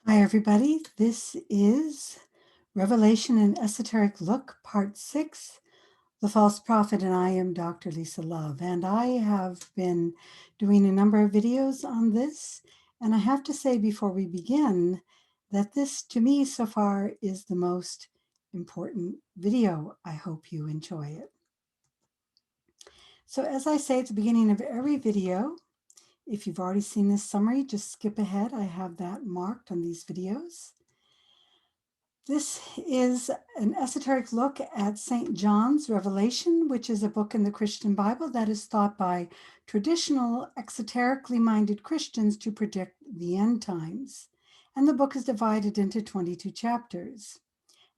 Hi, everybody. This is Revelation and Esoteric Look, Part 6, The False Prophet, and I am Dr. Lisa Love. And I have been doing a number of videos on this. And I have to say before we begin that this, to me, so far is the most important video. I hope you enjoy it. So as I say at the beginning of every video, if you've already seen this summary, just skip ahead. I have that marked on these videos. This is an esoteric look at St. John's Revelation, which is a book in the Christian Bible that is thought by traditional exoterically minded Christians to predict the end times. And the book is divided into 22 chapters.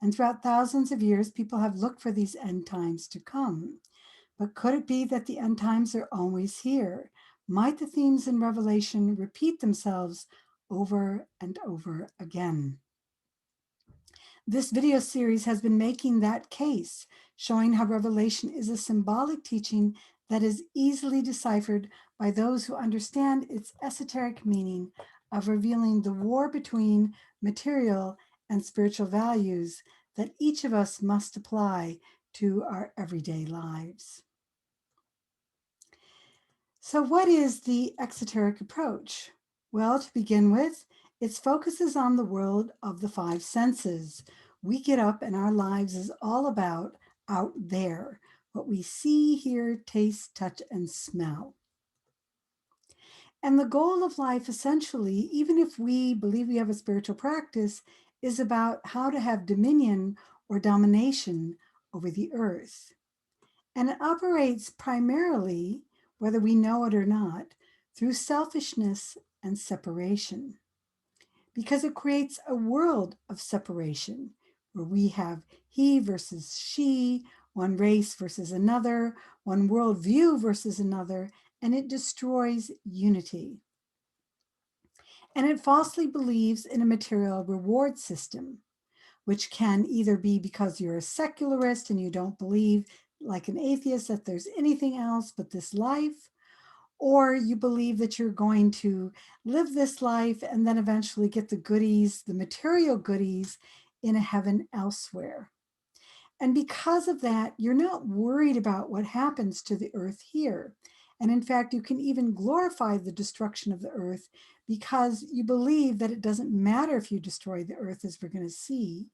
And throughout thousands of years, people have looked for these end times to come. But could it be that the end times are always here? Might the themes in Revelation repeat themselves over and over again? This video series has been making that case, showing how Revelation is a symbolic teaching that is easily deciphered by those who understand its esoteric meaning of revealing the war between material and spiritual values that each of us must apply to our everyday lives. So what is the exoteric approach? Well, to begin with, its focus is on the world of the five senses. We get up and our lives is all about out there, what we see, hear, taste, touch, and smell. And the goal of life, essentially, even if we believe we have a spiritual practice, is about how to have dominion or domination over the earth. And it operates primarily, whether we know it or not, through selfishness and separation, because it creates a world of separation where we have he versus she, one race versus another, one worldview versus another, and it destroys unity. And it falsely believes in a material reward system, which can either be because you're a secularist and you don't believe, like an atheist, that there's anything else but this life, or you believe that you're going to live this life and then eventually get the goodies, the material goodies, in a heaven elsewhere. And because of that, you're not worried about what happens to the earth here. And in fact, you can even glorify the destruction of the earth because you believe that it doesn't matter if you destroy the earth, as we're going to see,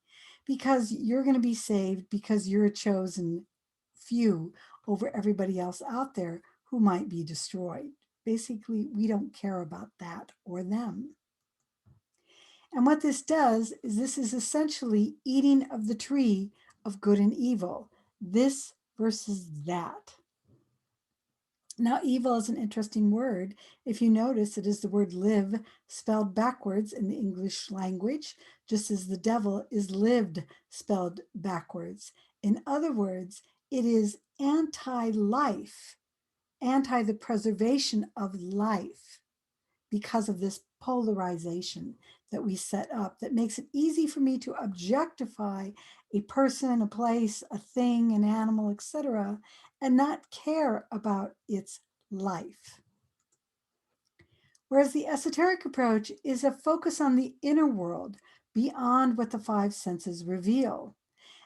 because you're going to be saved because you're a chosen few over everybody else out there who might be destroyed. Basically, we don't care about that or them. And what this does is this is essentially eating of the tree of good and evil, this versus that. Now, evil is an interesting word. If you notice, it is the word live spelled backwards in the English language, just as the devil is lived spelled backwards. In other words, it is anti-life, anti the preservation of life, because of this polarization that we set up that makes it easy for me to objectify a person, a place, a thing, an animal, etc., and not care about its life. Whereas the esoteric approach is a focus on the inner world beyond what the five senses reveal.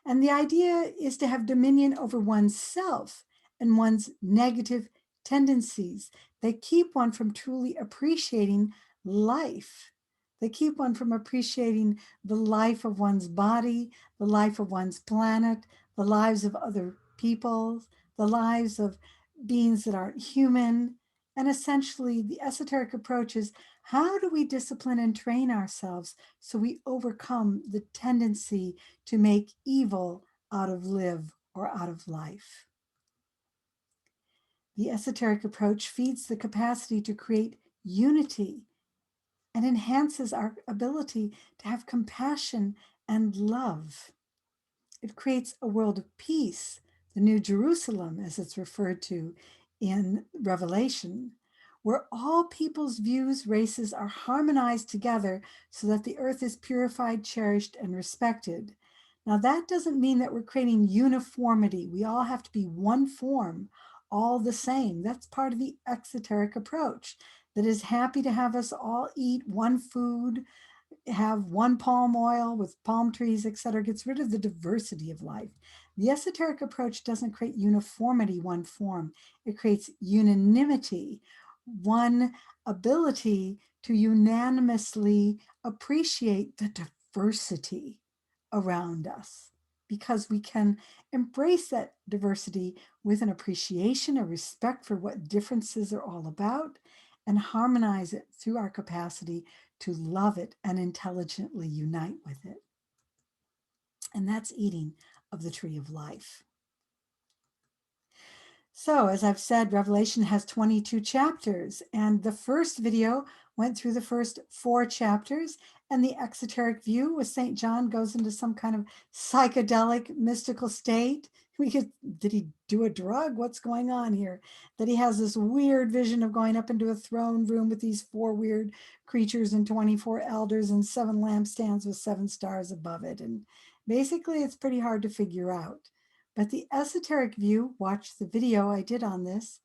And the idea is to have dominion over oneself and one's negative tendencies. They keep one from truly appreciating life. They keep one from appreciating the life of one's body, the life of one's planet, the lives of other people, the lives of beings that aren't human. And essentially, the esoteric approach is, how do we discipline and train ourselves so we overcome the tendency to make evil out of live or out of life? The esoteric approach feeds the capacity to create unity and enhances our ability to have compassion and love. It creates a world of peace, the New Jerusalem, as it's referred to in Revelation, where all people's views, races are harmonized together so that the earth is purified, cherished, and respected. Now, that doesn't mean that we're creating uniformity. We all have to be one form, all the same. That's part of the exoteric approach that is happy to have us all eat one food, have one palm oil with palm trees, etc., gets rid of the diversity of life. The esoteric approach doesn't create uniformity, one form. It creates unanimity, one ability to unanimously appreciate the diversity around us, because we can embrace that diversity with an appreciation, a respect for what differences are all about, and harmonize it through our capacity to love it and intelligently unite with it. And that's eating of the tree of life. So, as I've said, Revelation has 22 chapters, and the first video went through the first 4 chapters, and the exoteric view with St. John goes into some kind of psychedelic mystical state. Did he do a drug? What's going on here? That he has this weird vision of going up into a throne room with these 4 weird creatures and 24 elders and 7 lampstands with 7 stars above it. And basically, it's pretty hard to figure out. But the esoteric view, watch the video I did on this,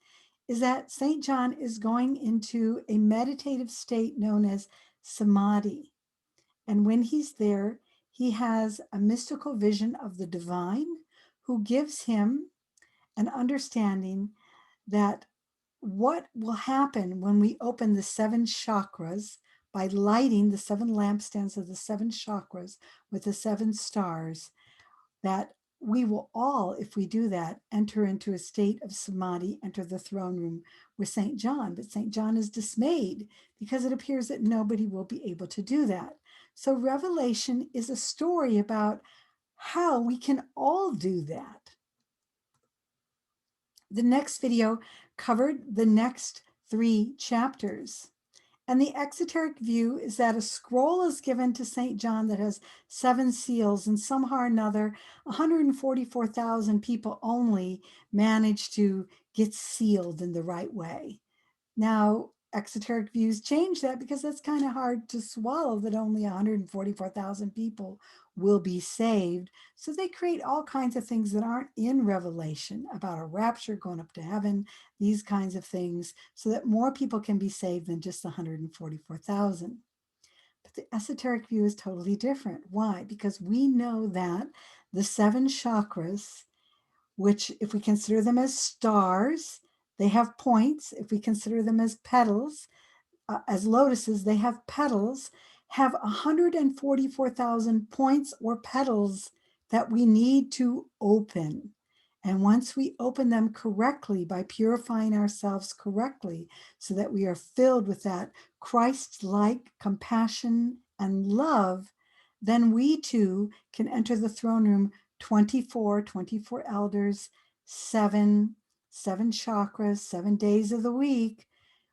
is that St. John is going into a meditative state known as samadhi. And when he's there, he has a mystical vision of the divine who gives him an understanding that what will happen when we open the 7 chakras by lighting the 7 lampstands of the 7 chakras with the 7 stars, that we will all, if we do that, enter into a state of samadhi, enter the throne room with St. John. But St. John is dismayed because it appears that nobody will be able to do that. So Revelation is a story about how we can all do that. The next video covered the next 3 chapters. And the exoteric view is that a scroll is given to St. John that has 7 seals, and somehow or another, 144,000 people only manage to get sealed in the right way. Now, exoteric views change that because that's kind of hard to swallow that only 144,000 people will be saved. So they create all kinds of things that aren't in Revelation about a rapture, going up to heaven, these kinds of things, so that more people can be saved than just 144,000. But the esoteric view is totally different. Why? Because we know that the 7 chakras, which, if we consider them as stars, they have points. If we consider them as petals, as lotuses, they have petals, have 144,000 points or petals that we need to open. And once we open them correctly by purifying ourselves correctly, so that we are filled with that Christ-like compassion and love, then we too can enter the throne room 24 elders, 7 chakras, 7 days of the week.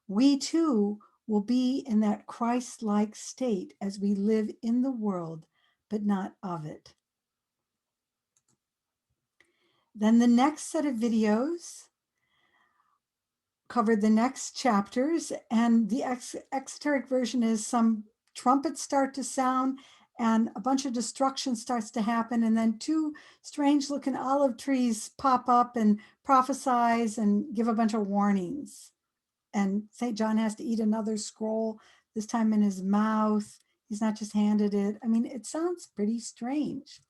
We too will be in that Christ-like state as we live in the world, but not of it. Then the next set of videos covered the next chapters, and the exoteric version is some trumpets start to sound and a bunch of destruction starts to happen, and then 2 strange looking olive trees pop up and prophesize and give a bunch of warnings. And St. John has to eat another scroll, this time in his mouth. He's not just handed it. I mean, it sounds pretty strange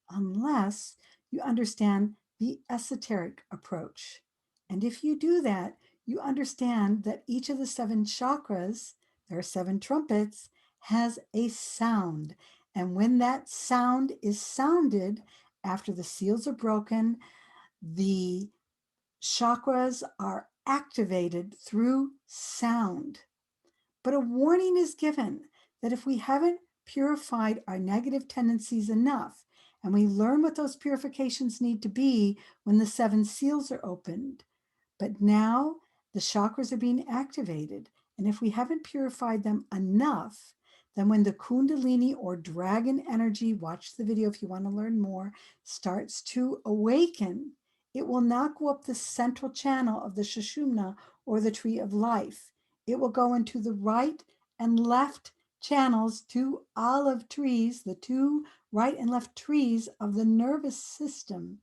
unless you understand the esoteric approach. And if you do that, you understand that each of the 7 chakras, there are 7 trumpets, has a sound. And when that sound is sounded, after the seals are broken, the chakras are activated through sound. But a warning is given that if we haven't purified our negative tendencies enough, and we learn what those purifications need to be when the 7 seals are opened, but now the chakras are being activated, and if we haven't purified them enough, then when the Kundalini or dragon energy, watch the video if you want to learn more, starts to awaken, it will not go up the central channel of the Sushumna or the tree of life. It will go into the right and left channels, 2 olive trees, the 2 right and left trees of the nervous system,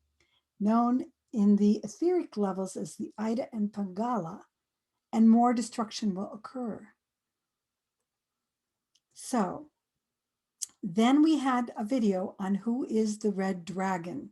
known in the etheric levels as the Ida and Pingala, and more destruction will occur. So, Then we had a video on who is the red dragon.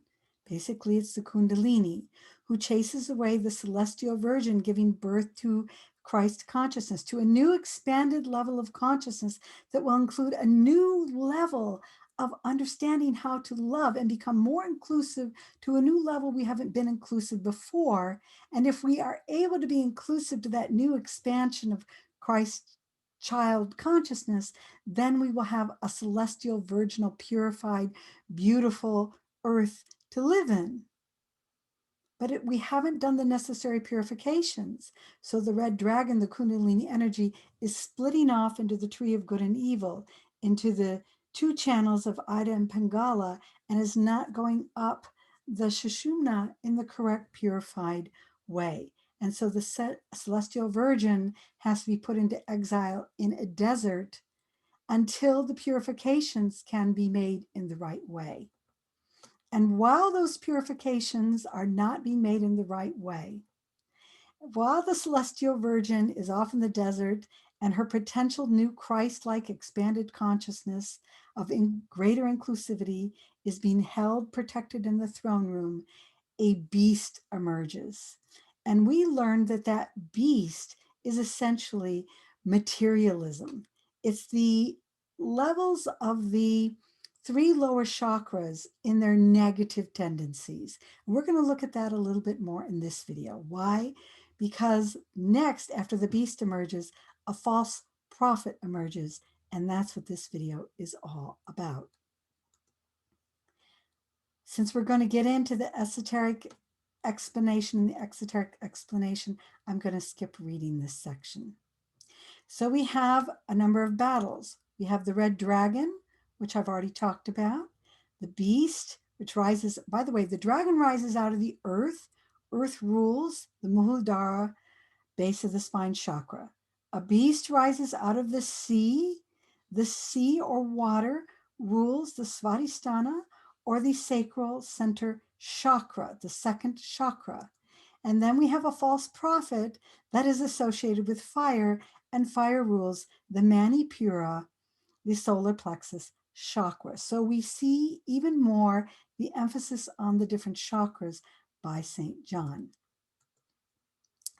Basically, it's the Kundalini, who chases away the celestial virgin, giving birth to Christ consciousness, to a new expanded level of consciousness that will include a new level of understanding how to love and become more inclusive to a new level we haven't been inclusive before. And if we are able to be inclusive to that new expansion of Christ child consciousness, then we will have a celestial, virginal, purified, beautiful earth to live in. But we haven't done the necessary purifications. So the red dragon, the Kundalini energy, is splitting off into the tree of good and evil, into the two channels of Ida and Pingala, and is not going up the Sushumna in the correct purified way. And so the celestial virgin has to be put into exile in a desert until the purifications can be made in the right way. And while those purifications are not being made in the right way, while the celestial virgin is off in the desert and her potential new Christ-like expanded consciousness of greater inclusivity is being held protected in the throne room, a beast emerges. And we learned that that beast is essentially materialism. It's the levels of the three lower chakras in their negative tendencies. And we're going to look at that a little bit more in this video. Why? Because next, after the beast emerges, a false prophet emerges. And that's what this video is all about. Since we're going to get into the esoteric explanation and the exoteric explanation, I'm going to skip reading this section. So we have a number of battles. We have the red dragon, which I've already talked about, the beast, which rises, by the way, the dragon rises out of the earth. Earth rules the Muladhara, base of the spine chakra. A beast rises out of the sea. The sea or water rules the Svadhisthana, or the sacral center chakra, the second chakra. And then we have a false prophet that is associated with fire, and fire rules the Manipura, the solar plexus chakra. So we see even more the emphasis on the different chakras by St. John.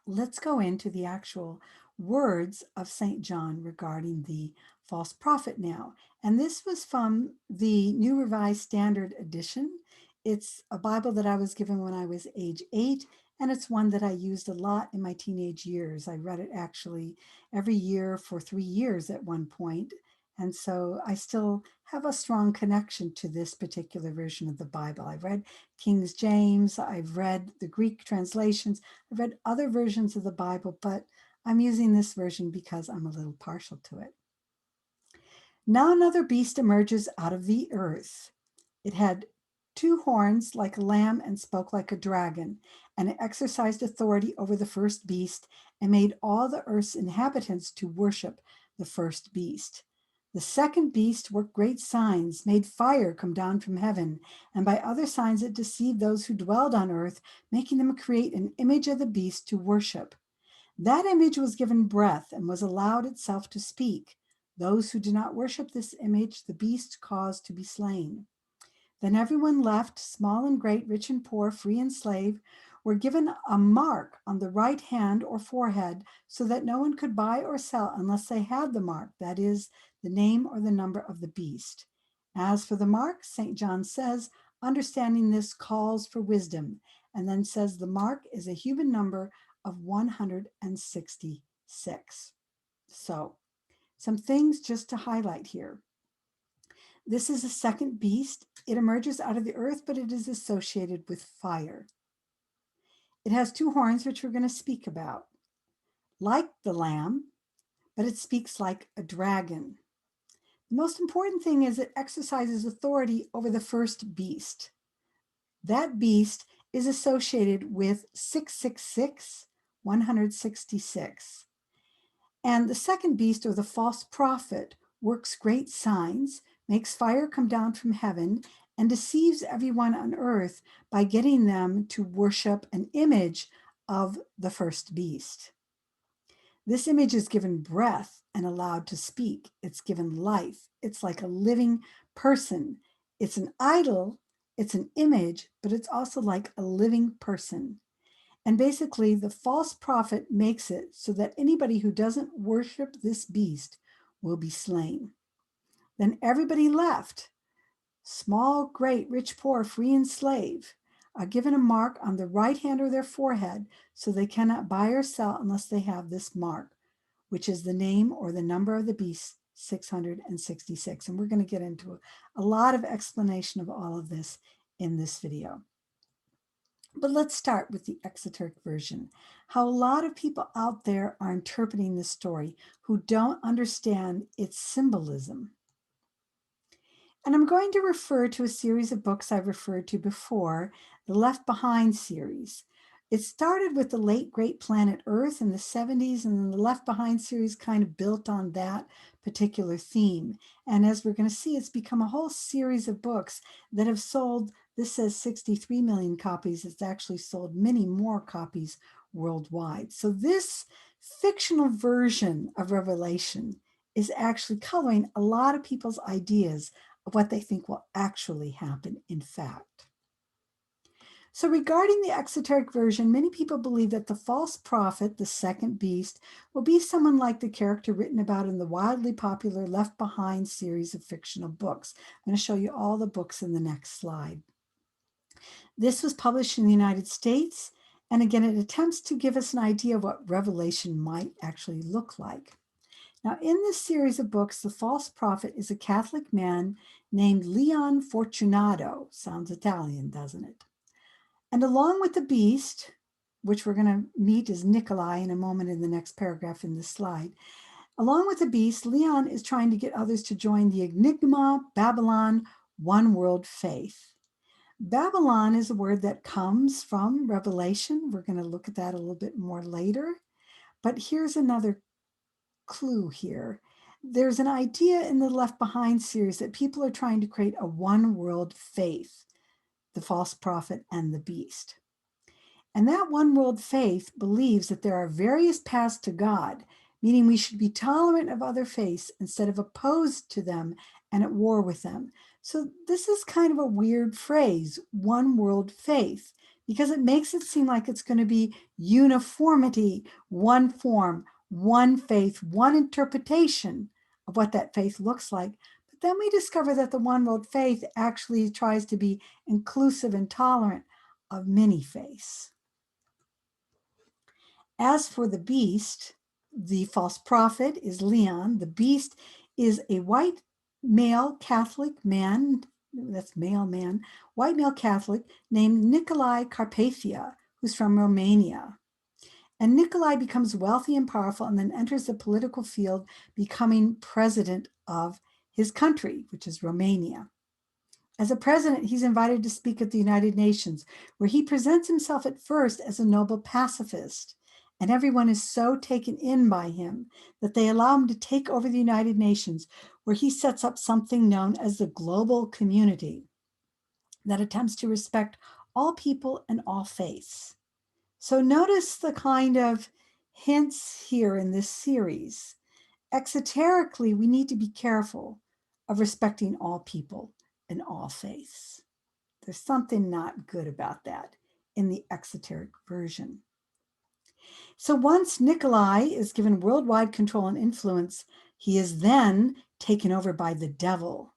Let's go into the actual words of St. John regarding the false prophet now. And this was from the New Revised Standard Edition. It's a Bible that I was given when I was age 8, and it's one that I used a lot in my teenage years. I read it actually every year for 3 years at one point. And so I still have a strong connection to this particular version of the Bible. I've read King James, I've read the Greek translations, I've read other versions of the Bible, but I'm using this version because I'm a little partial to it. Now another beast emerges out of the earth. It had 2 horns like a lamb and spoke like a dragon, and it exercised authority over the first beast and made all the earth's inhabitants to worship the first beast. The second beast worked great signs, made fire come down from heaven, and by other signs it deceived those who dwelled on earth, making them create an image of the beast to worship. That image was given breath and was allowed itself to speak. Those who did not worship this image, the beast caused to be slain. Then everyone left, small and great, rich and poor, free and slave, were given a mark on the right hand or forehead so that no one could buy or sell unless they had the mark, that is, the name or the number of the beast. As for the mark, St. John says, understanding this calls for wisdom, and then says the mark is a human number of 166. So, some things just to highlight here. This is a second beast. It emerges out of the earth, but it is associated with fire. It has 2 horns, which we're going to speak about, like the lamb, but it speaks like a dragon. The most important thing is it exercises authority over the first beast. That beast is associated with 666, 166. And the second beast, or the false prophet, works great signs, makes fire come down from heaven, and deceives everyone on earth by getting them to worship an image of the first beast. This image is given breath and allowed to speak. It's given life. It's like a living person. It's an idol, it's an image, but it's also like a living person. And basically, the false prophet makes it so that anybody who doesn't worship this beast will be slain. Then everybody left, small, great, rich, poor, free, and slave, are given a mark on the right hand or their forehead, so they cannot buy or sell unless they have this mark, which is the name or the number of the beast, 666. And we're going to get into a lot of explanation of all of this in this video. But let's start with the exoteric version. How a lot of people out there are interpreting this story who don't understand its symbolism. And I'm going to refer to a series of books I've referred to before, the Left Behind series. It started with the late great planet Earth in the 70s, and then the Left Behind series kind of built on that particular theme. And as we're going to see, it's become a whole series of books that have sold, this says 63 million copies. It's actually sold many more copies worldwide. So this fictional version of Revelation is actually coloring a lot of people's ideas of what they think will actually happen in fact. So regarding the exoteric version, many people believe that the false prophet, the second beast, will be someone like the character written about in the wildly popular Left Behind series of fictional books. I'm going to show you all the books in the next slide. This was published in the United States, and again, it attempts to give us an idea of what Revelation might actually look like. Now, in this series of books, the false prophet is a Catholic man named Leon Fortunato. Sounds Italian, doesn't it? And along with the beast, which we're going to meet as Nikolai in a moment in the next paragraph in this slide, along with the beast, Leon is trying to get others to join the Enigma Babylon One World Faith. Babylon is a word that comes from Revelation. We're going to look at that a little bit more later. But here's another clue here. There's an idea in the Left Behind series that people are trying to create a one world faith, the false prophet and the beast. And that one world faith believes that there are various paths to God, meaning we should be tolerant of other faiths instead of opposed to them and at war with them. So this is kind of a weird phrase, one world faith, because it makes it seem like it's going to be uniformity, one form, one faith, one interpretation of what that faith looks like. But then we discover that the one world faith actually tries to be inclusive and tolerant of many faiths. As for the beast, the false prophet is Leon. The beast is a white male Catholic man, that's male man, white male Catholic named Nicolae Carpathia, who's from Romania. And Nikolai becomes wealthy and powerful and then enters the political field, becoming president of his country, which is Romania. As a president, he's invited to speak at the United Nations, where he presents himself at first as a noble pacifist. And everyone is so taken in by him that they allow him to take over the United Nations, where he sets up something known as the global community that attempts to respect all people and all faiths. So notice the kind of hints here in this series. Exoterically, we need to be careful of respecting all people and all faiths. There's something not good about that in the exoteric version. So once Nikolai is given worldwide control and influence, he is then taken over by the devil,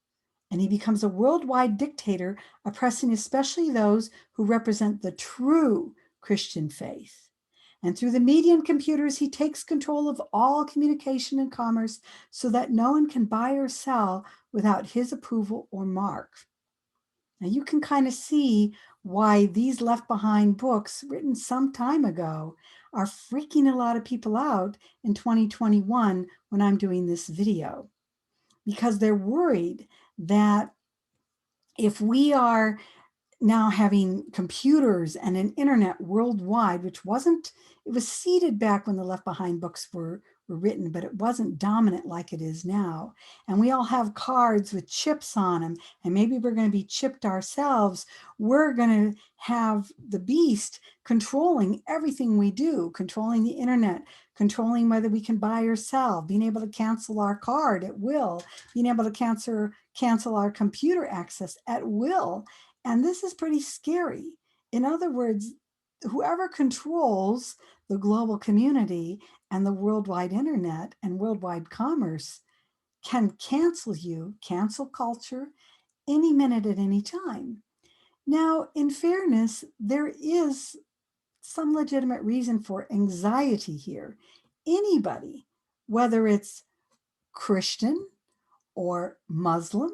and he becomes a worldwide dictator, oppressing especially those who represent the true Christian faith. And through the media and computers, he takes control of all communication and commerce so that no one can buy or sell without his approval or mark. Now you can kind of see why these Left Behind books written some time ago are freaking a lot of people out in 2021 when I'm doing this video, because they're worried that if we are now having computers and an internet worldwide, which wasn't, it was seeded back when the Left Behind books were written, but it wasn't dominant like it is now. And we all have cards with chips on them, and maybe we're going to be chipped ourselves. We're going to have the beast controlling everything we do, controlling the internet, controlling whether we can buy or sell, being able to cancel our card at will, being able to cancel our computer access at will. And this is pretty scary. In other words, whoever controls the global community and the worldwide internet and worldwide commerce can cancel you, cancel culture, any minute at any time. Now, in fairness, there is some legitimate reason for anxiety here. Anybody, whether it's Christian or Muslim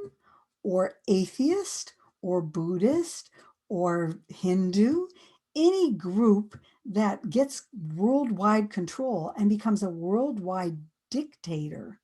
or atheist or Buddhist or Hindu, any group that gets worldwide control and becomes a worldwide dictator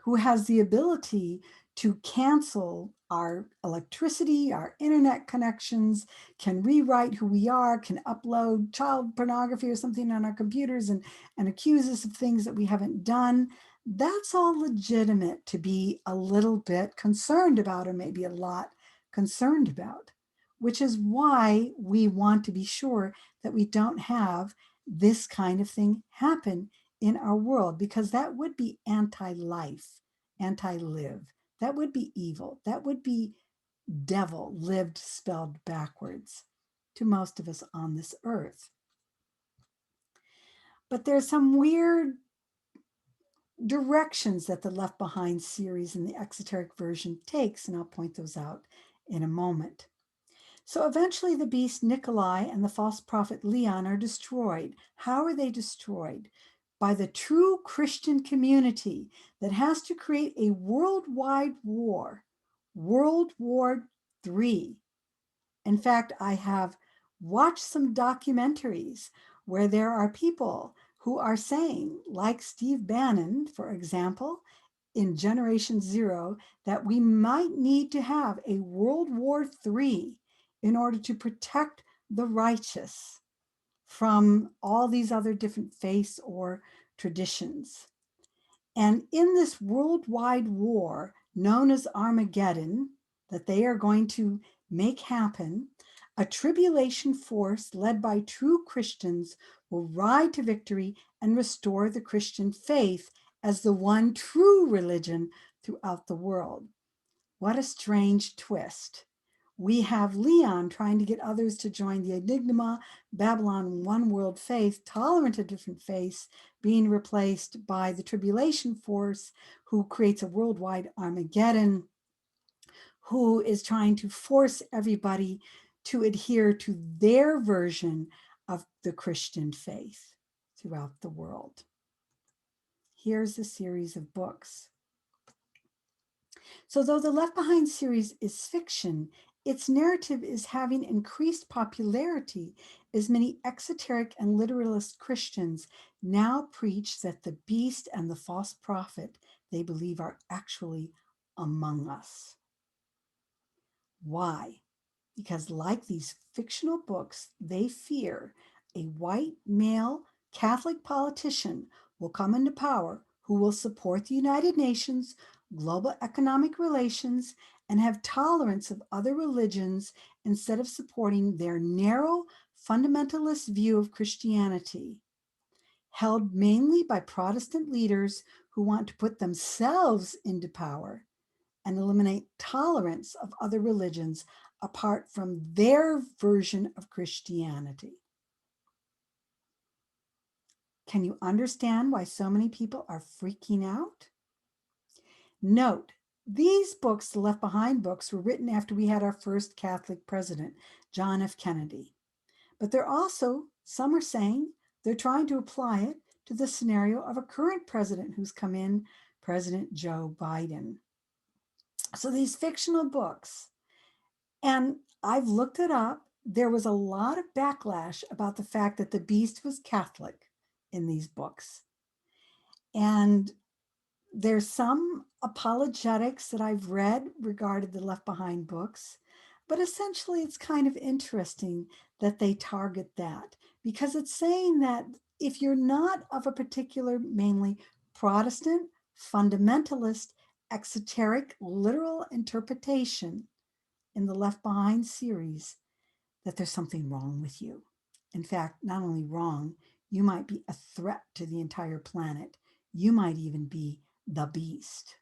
who has the ability to cancel our electricity, our internet connections, can rewrite who we are, can upload child pornography or something on our computers and accuse us of things that we haven't done. That's all legitimate to be a little bit concerned about, or maybe a lot concerned about, which is why we want to be sure that we don't have this kind of thing happen in our world, because that would be anti-life, anti-live. That would be evil. That would be devil lived spelled backwards to most of us on this earth. But there's some weird directions that the Left Behind series in the Exoteric version takes, and I'll point those out in a moment. So eventually the beast Nikolai and the false prophet Leon are destroyed. How are they destroyed? By the true Christian community that has to create a worldwide war, World War III. In fact, I have watched some documentaries where there are people who are saying, like Steve Bannon, for example, in Generation Zero, that we might need to have a World War III in order to protect the righteous from all these other different faiths or traditions. And in this worldwide war known as Armageddon, that they are going to make happen, a tribulation force led by true Christians will ride to victory and restore the Christian faith as the one true religion throughout the world. What a strange twist. We have Leon trying to get others to join the Enigma, Babylon, one world faith, tolerant of different faiths, being replaced by the tribulation force, who creates a worldwide Armageddon, who is trying to force everybody to adhere to their version of the Christian faith throughout the world. Here's a series of books. So though the Left Behind series is fiction, its narrative is having increased popularity as many exoteric and literalist Christians now preach that the beast and the false prophet they believe are actually among us. Why? Because like these fictional books, they fear a white male Catholic politician will come into power who will support the United Nations, global economic relations, and have tolerance of other religions instead of supporting their narrow fundamentalist view of Christianity, held mainly by Protestant leaders who want to put themselves into power and eliminate tolerance of other religions apart from their version of Christianity. Can you understand why so many people are freaking out? Note, these books, the Left Behind books, were written after we had our first Catholic president, John F. Kennedy. But they're also, some are saying, they're trying to apply it to the scenario of a current president who's come in, President Joe Biden. So these fictional books, and I've looked it up, there was a lot of backlash about the fact that the beast was Catholic in these books. And there's some apologetics that I've read regarding the Left Behind books, but essentially it's kind of interesting that they target that, because it's saying that if you're not of a particular, mainly Protestant, fundamentalist, exoteric, literal interpretation in the Left Behind series, that there's something wrong with you. In fact, not only wrong, You might be a threat to the entire planet. You might even be the beast.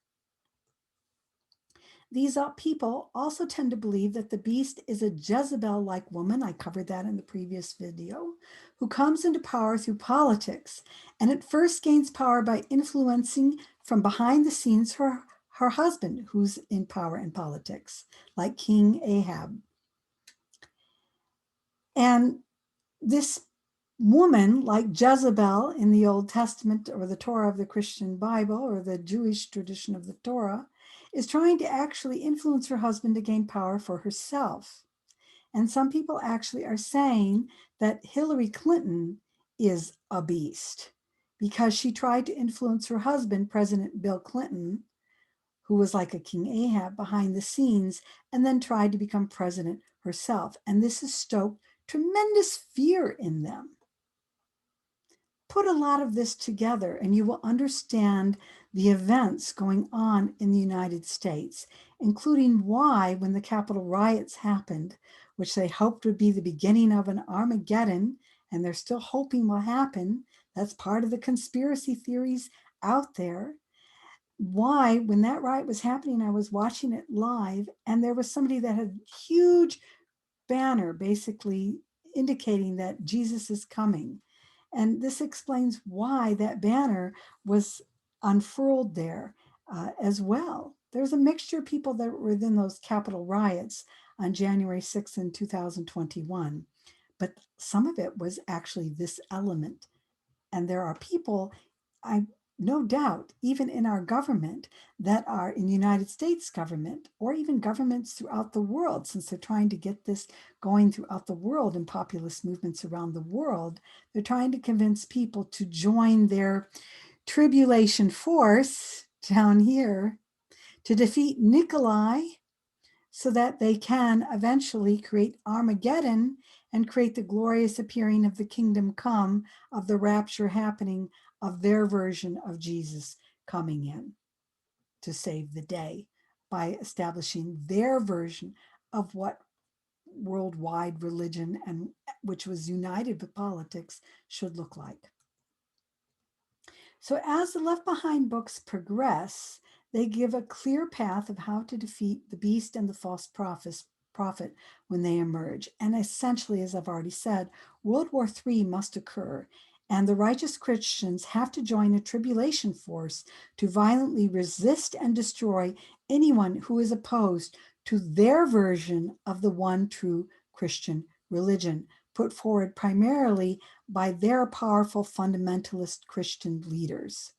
These people also tend to believe that the beast is a Jezebel-like woman, I covered that in the previous video, who comes into power through politics, and at first gains power by influencing from behind the scenes her husband, who's in power in politics, like King Ahab. And this woman, like Jezebel in the Old Testament or the Torah of the Christian Bible or the Jewish tradition of the Torah, is trying to actually influence her husband to gain power for herself. And some people actually are saying that Hillary Clinton is a beast because she tried to influence her husband, President Bill Clinton, who was like a King Ahab behind the scenes, and then tried to become president herself. And this has stoked tremendous fear in them. Put a lot of this together and you will understand the events going on in the United States, including why, when the Capitol riots happened, which they hoped would be the beginning of an Armageddon, and they're still hoping will happen, that's part of the conspiracy theories out there. Why, when that riot was happening, I was watching it live, and there was somebody that had a huge banner basically indicating that Jesus is coming. And this explains why that banner was unfurled there as well. There's a mixture of people that were within those Capitol riots on January 6th in 2021, but some of it was actually this element. And there are people, I no doubt, even in our government, that are in the United States government or even governments throughout the world, since they're trying to get this going throughout the world in populist movements around the world. They're trying to convince people to join their tribulation force down here to defeat Nikolai so that they can eventually create Armageddon and create the glorious appearing of the kingdom come, of the rapture happening, of their version of Jesus coming in to save the day by establishing their version of what worldwide religion, and which was united with politics, should look like. So as the Left Behind books progress, they give a clear path of how to defeat the beast and the false prophet when they emerge. And essentially, as I've already said, World War III must occur, and the righteous Christians have to join a tribulation force to violently resist and destroy anyone who is opposed to their version of the one true Christian religion, put forward primarily by their powerful fundamentalist Christian leaders.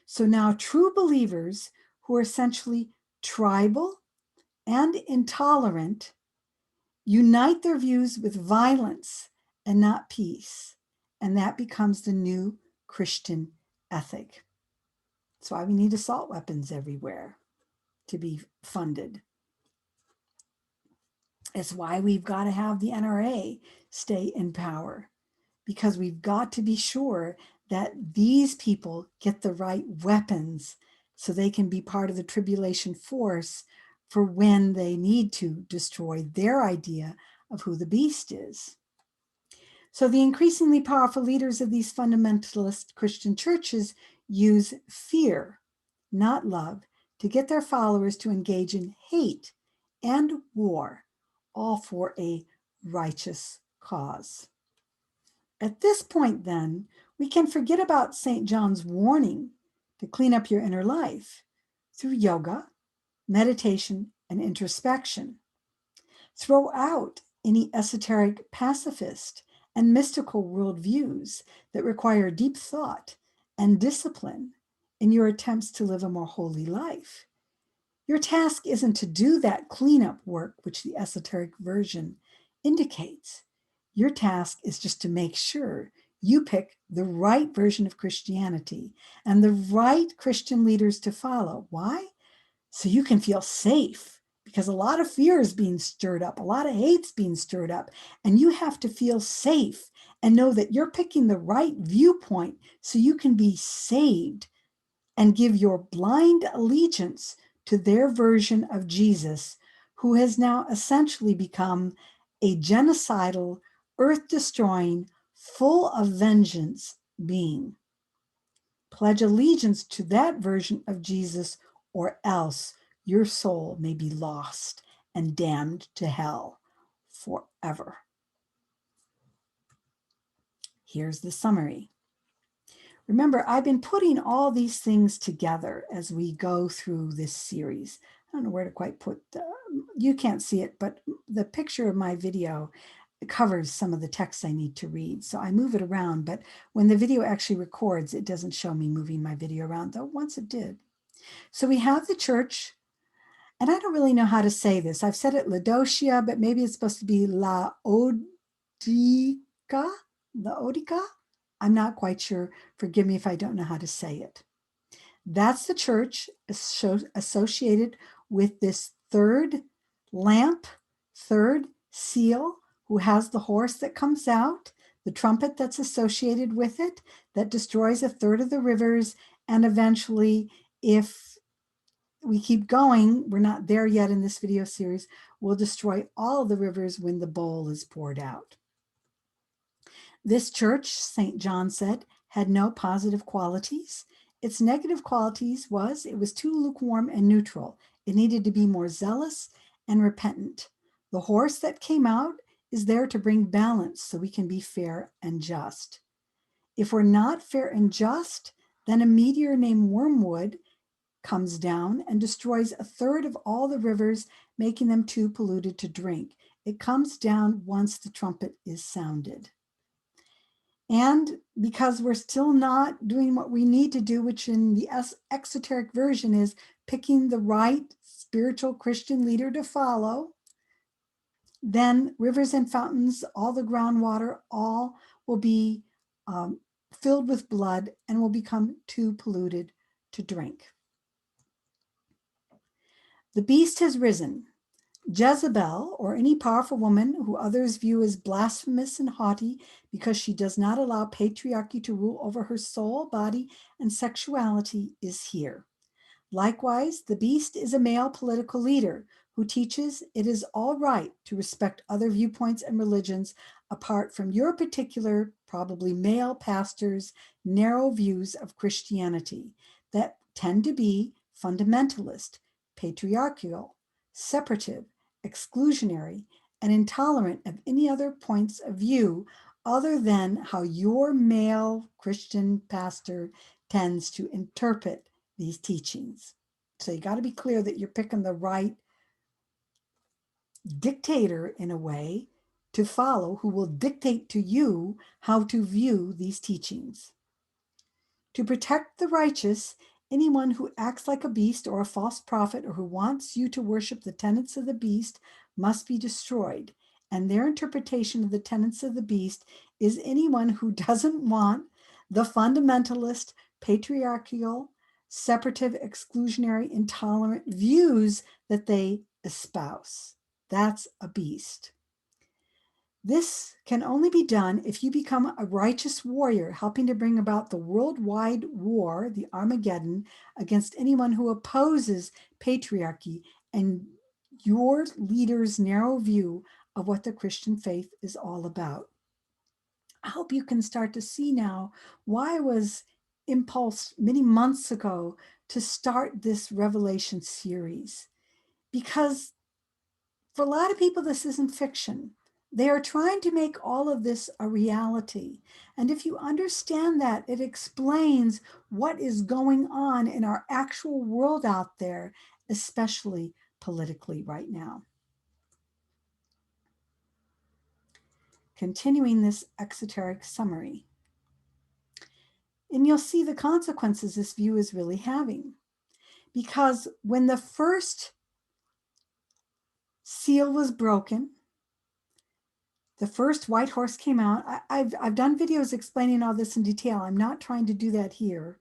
So now true believers who are essentially tribal and intolerant unite their views with violence and not peace. And that becomes the new Christian ethic. That's why we need assault weapons everywhere to be funded. It's why we've got to have the NRA stay in power, because we've got to be sure that these people get the right weapons so they can be part of the tribulation force for when they need to destroy their idea of who the beast is. So the increasingly powerful leaders of these fundamentalist Christian churches use fear, not love, to get their followers to engage in hate and war, all for a righteous cause. At this point, then, we can forget about St. John's warning to clean up your inner life through yoga, meditation, and introspection. Throw out any esoteric pacifist and mystical worldviews that require deep thought and discipline in your attempts to live a more holy life. Your task isn't to do that cleanup work which the esoteric version indicates. Your task is just to make sure you pick the right version of Christianity and the right Christian leaders to follow. Why? So you can feel safe, because a lot of fear is being stirred up, a lot of hate's being stirred up, and you have to feel safe and know that you're picking the right viewpoint so you can be saved and give your blind allegiance to their version of Jesus, who has now essentially become a genocidal, earth-destroying, full of vengeance being. Pledge allegiance to that version of Jesus, or else your soul may be lost and damned to hell forever. Here's the summary. Remember, I've been putting all these things together as we go through this series. I don't know where to quite put you can't see it, but the picture of my video covers some of the text I need to read. So I move it around, but when the video actually records, it doesn't show me moving my video around, though once it did. So we have the church, and I don't really know how to say this. I've said it Laodicea, but maybe it's supposed to be Laodica, Laodica? I'm not quite sure. Forgive me if I don't know how to say it. That's the church associated with this third lamp, third seal, who has the horse that comes out, the trumpet that's associated with it, that destroys a third of the rivers, and eventually, if we keep going, we're not there yet in this video series, will destroy all the rivers when the bowl is poured out. This church, St. John said, had no positive qualities. Its negative qualities was it was too lukewarm and neutral. It needed to be more zealous and repentant. The horse that came out is there to bring balance so we can be fair and just. If we're not fair and just, then a meteor named Wormwood comes down and destroys a third of all the rivers, making them too polluted to drink. It comes down once the trumpet is sounded. And because we're still not doing what we need to do, which in the exoteric version is picking the right spiritual Christian leader to follow, then rivers and fountains, all the groundwater, all will be filled with blood and will become too polluted to drink. The beast has risen. Jezebel, or any powerful woman who others view as blasphemous and haughty because she does not allow patriarchy to rule over her soul, body, and sexuality, is here. Likewise, the beast is a male political leader who teaches it is all right to respect other viewpoints and religions apart from your particular, probably male pastor's narrow views of Christianity that tend to be fundamentalist, patriarchal, separative, exclusionary, and intolerant of any other points of view other than how your male Christian pastor tends to interpret these teachings. So you got to be clear that you're picking the right dictator in a way to follow who will dictate to you how to view these teachings. To protect the righteous, anyone who acts like a beast or a false prophet or who wants you to worship the tenets of the beast must be destroyed. And their interpretation of the tenets of the beast is anyone who doesn't want the fundamentalist, patriarchal, separative, exclusionary, intolerant views that they espouse. That's a beast. This can only be done if you become a righteous warrior, helping to bring about the worldwide war, the Armageddon, against anyone who opposes patriarchy and your leader's narrow view of what the Christian faith is all about. I hope you can start to see now why I was impulsed many months ago to start this Revelation series. Because for a lot of people, this isn't fiction. They are trying to make all of this a reality. And if you understand that, it explains what is going on in our actual world out there, especially politically right now. Continuing this exoteric summary. And you'll see the consequences this view is really having. Because when the first seal was broken, the first white horse came out. I've done videos explaining all this in detail. I'm not trying to do that here.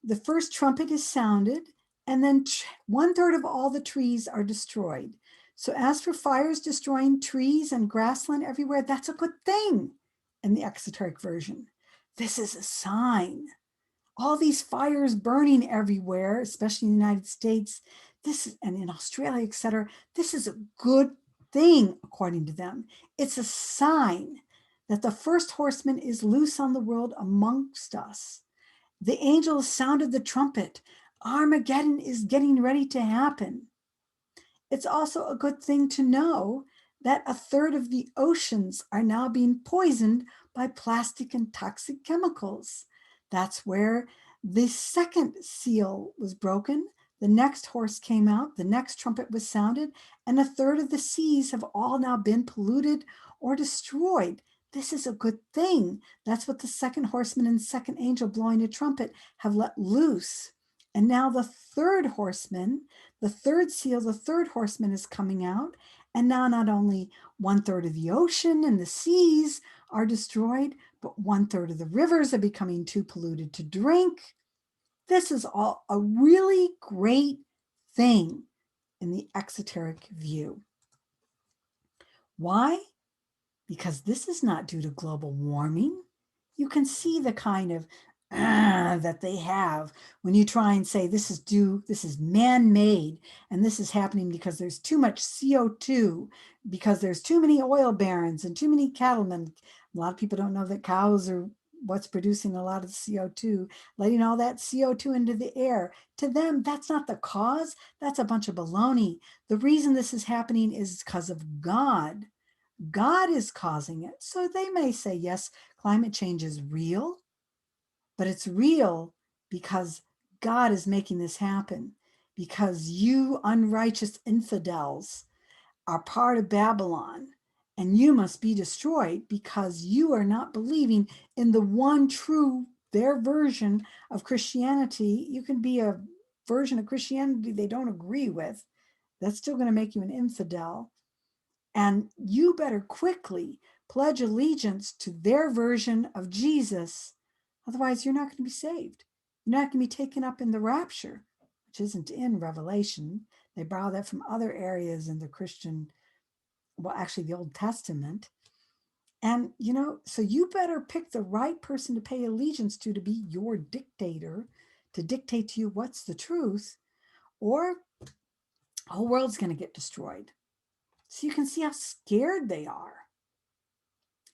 The first trumpet is sounded, and then 1/3 of all the trees are destroyed. So as for fires destroying trees and grassland everywhere, that's a good thing in the exoteric version. This is a sign. All these fires burning everywhere, especially in the United States, and in Australia, etc. This is a good thing, according to them. It's a sign that the first horseman is loose on the world amongst us. The angels sounded the trumpet. Armageddon is getting ready to happen. It's also a good thing to know that a third of the oceans are now being poisoned by plastic and toxic chemicals. That's where the second seal was broken. The next horse came out, the next trumpet was sounded, and a third of the seas have all now been polluted or destroyed. This is a good thing. That's what the second horseman and second angel blowing a trumpet have let loose. And now the third horseman, the third seal, the third horseman is coming out. And now not only 1/3 of the ocean and the seas are destroyed, but 1/3 of the rivers are becoming too polluted to drink. This is all a really great thing in the exoteric view. Why? Because this is not due to global warming. You can see the kind of that they have when you try and say this is man-made, and this is happening because there's too much CO2, because there's too many oil barons and too many cattlemen. A lot of people don't know that cows are what's producing a lot of the CO2, letting all that CO2 into the air. To them, that's not the cause. That's a bunch of baloney. The reason this is happening is because of God. God is causing it. So they may say, yes, climate change is real, but it's real because God is making this happen, because you unrighteous infidels are part of Babylon, and you must be destroyed because you are not believing in the one true, their version of Christianity. You can be a version of Christianity they don't agree with. That's still going to make you an infidel. And you better quickly pledge allegiance to their version of Jesus. Otherwise, you're not going to be saved. You're not going to be taken up in the rapture, which isn't in Revelation. They borrow that from other areas in the Christian, well, actually the Old Testament. And, so you better pick the right person to pay allegiance to be your dictator, to dictate to you what's the truth, or the whole world's going to get destroyed. So you can see how scared they are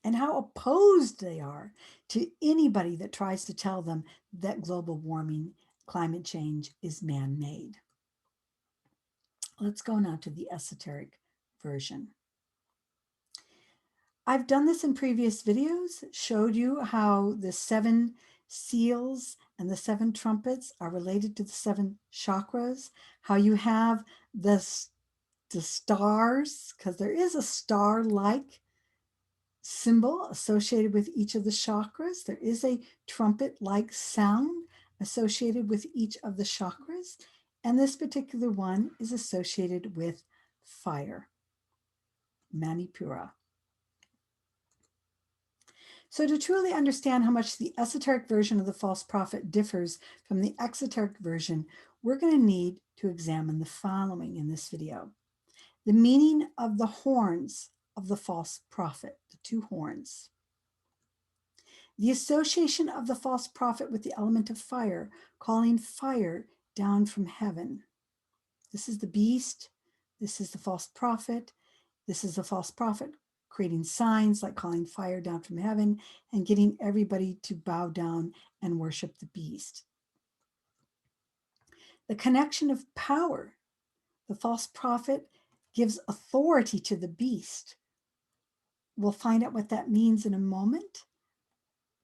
and how opposed they are to anybody that tries to tell them that global warming, climate change is man-made. Let's go now to the esoteric version. I've done this in previous videos, showed you how the 7 seals and the 7 trumpets are related to the 7 chakras, how you have the stars, because there is a star-like symbol associated with each of the chakras. There is a trumpet-like sound associated with each of the chakras, and this particular one is associated with fire, Manipura. So to truly understand how much the esoteric version of the false prophet differs from the exoteric version, we're going to need to examine the following in this video. The meaning of the horns of the false prophet, the 2 horns. The association of the false prophet with the element of fire, calling fire down from heaven. This is the beast. This is the false prophet. This is the false prophet creating signs like calling fire down from heaven and getting everybody to bow down and worship the beast. The connection of power. The false prophet gives authority to the beast. We'll find out what that means in a moment,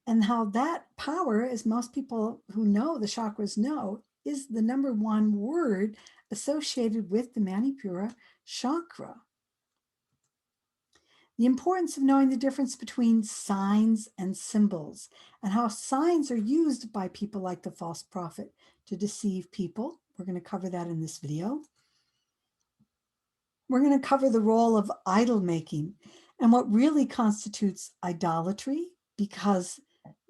and how that power, as most people who know the chakras know, is the number 1 word associated with the Manipura chakra. The importance of knowing the difference between signs and symbols, and how signs are used by people like the false prophet to deceive people. We're going to cover that in this video. We're going to cover the role of idol making and what really constitutes idolatry, because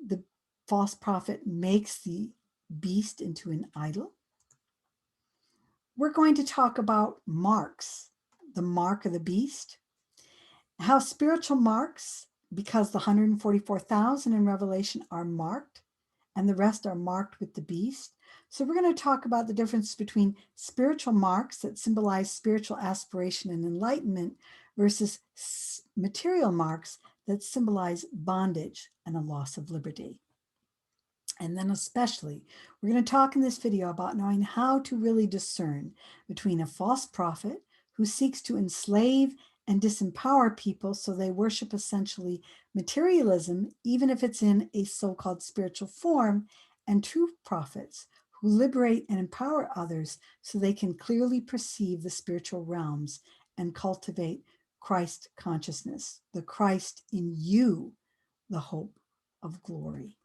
the false prophet makes the beast into an idol. We're going to talk about marks, the mark of the beast, how spiritual marks, because the 144,000 in Revelation are marked and the rest are marked with the beast. So we're going to talk about the difference between spiritual marks that symbolize spiritual aspiration and enlightenment versus material marks that symbolize bondage and a loss of liberty. And then especially, we're going to talk in this video about knowing how to really discern between a false prophet who seeks to enslave and disempower people so they worship essentially materialism, even if it's in a so-called spiritual form, and true prophets who liberate and empower others so they can clearly perceive the spiritual realms and cultivate Christ consciousness, the Christ in you, the hope of glory.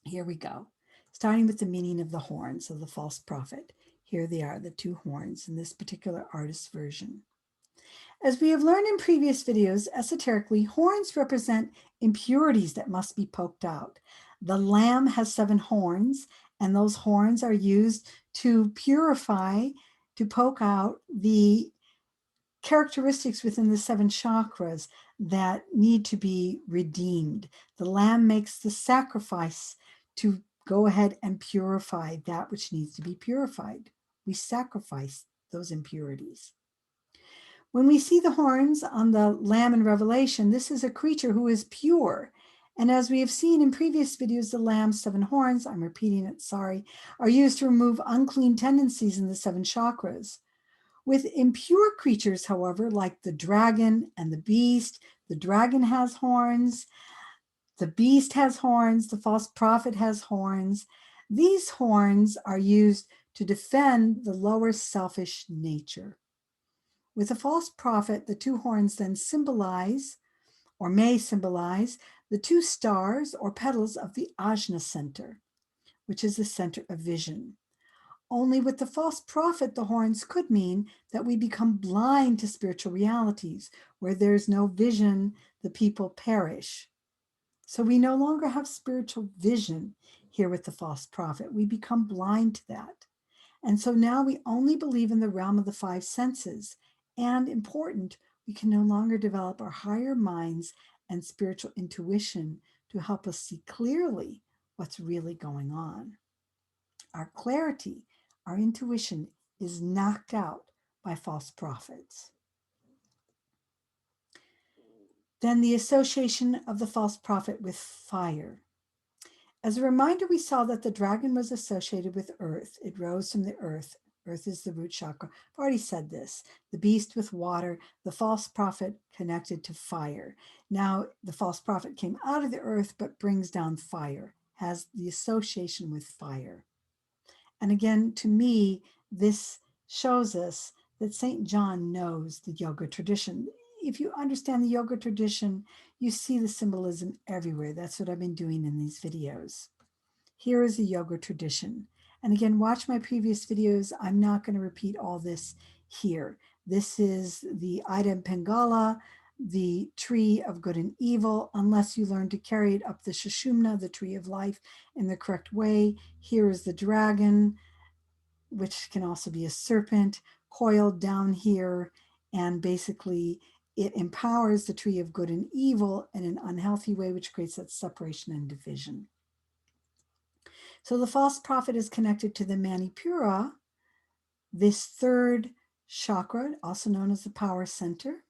Here we go. Starting with the meaning of the horns of the false prophet. Here they are, the two horns in this particular artist's version. As we have learned in previous videos, esoterically, horns represent impurities that must be poked out. The lamb has 7 horns, and those horns are used to purify, to poke out the characteristics within the 7 chakras that need to be redeemed. The lamb makes the sacrifice to go ahead and purify that which needs to be purified. We sacrifice those impurities. When we see the horns on the lamb in Revelation, this is a creature who is pure. And as we have seen in previous videos, the lamb's 7 horns, I'm repeating it, sorry, are used to remove unclean tendencies in the 7 chakras. With impure creatures, however, like the dragon and the dragon has horns, the beast has horns, the false prophet has horns. These horns are used to defend the lower selfish nature. With a false prophet, the 2 horns then symbolize, or may symbolize, the 2 stars or petals of the ajna center, which is the center of vision. Only with the false prophet, the horns could mean that we become blind to spiritual realities. Where there's no vision, the people perish. So we no longer have spiritual vision here with the false prophet. We become blind to that. And so now we only believe in the realm of the 5 senses. And important, we can no longer develop our higher minds and spiritual intuition to help us see clearly what's really going on. Our clarity, our intuition is knocked out by false prophets. Then the association of the false prophet with fire. As a reminder, we saw that the dragon was associated with earth. It rose from the earth. Earth is the root chakra. I've already said this. The beast with water, the false prophet connected to fire. Now, the false prophet came out of the earth, but brings down fire, has the association with fire. And again, to me, this shows us that St. John knows the yoga tradition. If you understand the yoga tradition, you see the symbolism everywhere. That's what I've been doing in these videos. Here is the yoga tradition. And again, watch my previous videos. I'm not going to repeat all this here. This is the Ida Pingala, the tree of good and evil, unless you learn to carry it up the Sushumna, the tree of life, in the correct way. Here is the dragon, which can also be a serpent, coiled down here, and basically it empowers the tree of good and evil in an unhealthy way, which creates that separation and division. So the false prophet is connected to the Manipura, this 3rd chakra, also known as the power center.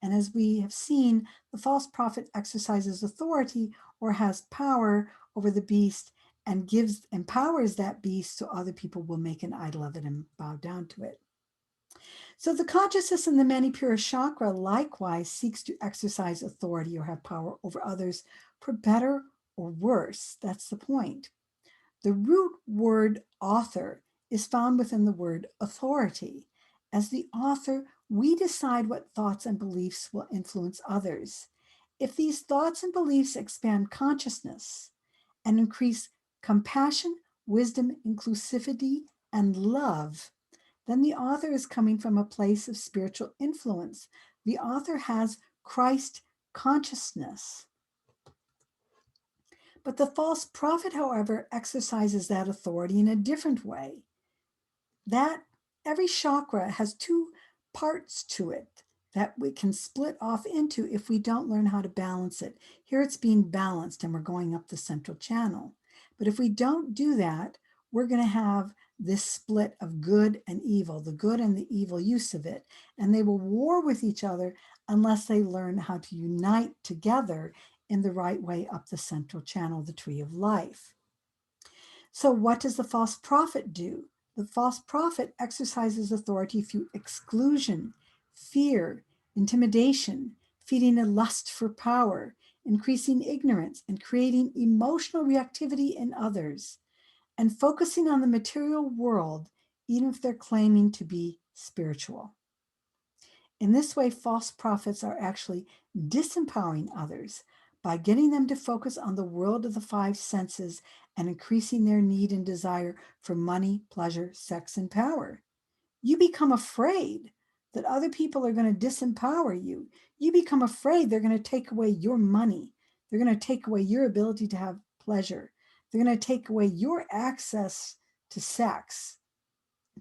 And as we have seen, the false prophet exercises authority or has power over the beast and empowers that beast so other people will make an idol of it and bow down to it. So the consciousness in the Manipura chakra likewise seeks to exercise authority or have power over others for better or worse. That's the point. The root word author is found within the word authority. As the author, we decide what thoughts and beliefs will influence others. If these thoughts and beliefs expand consciousness and increase compassion, wisdom, inclusivity, and love, then the author is coming from a place of spiritual influence. The author has Christ consciousness. But the false prophet, however, exercises that authority in a different way. That every chakra has 2 parts to it that we can split off into if we don't learn how to balance it. Here it's being balanced and we're going up the central channel. But if we don't do that, we're going to have this split of good and evil, the good and the evil use of it, and they will war with each other unless they learn how to unite together in the right way up the central channel, the tree of life. So what does the false prophet do? The false prophet exercises authority through exclusion, fear, intimidation, feeding a lust for power, increasing ignorance, and creating emotional reactivity in others, and focusing on the material world, even if they're claiming to be spiritual. In this way, false prophets are actually disempowering others by getting them to focus on the world of the five senses and increasing their need and desire for money, pleasure, sex, and power. You become afraid that other people are going to disempower you. You become afraid they're going to take away your money. They're going to take away your ability to have pleasure. They're going to take away your access to sex,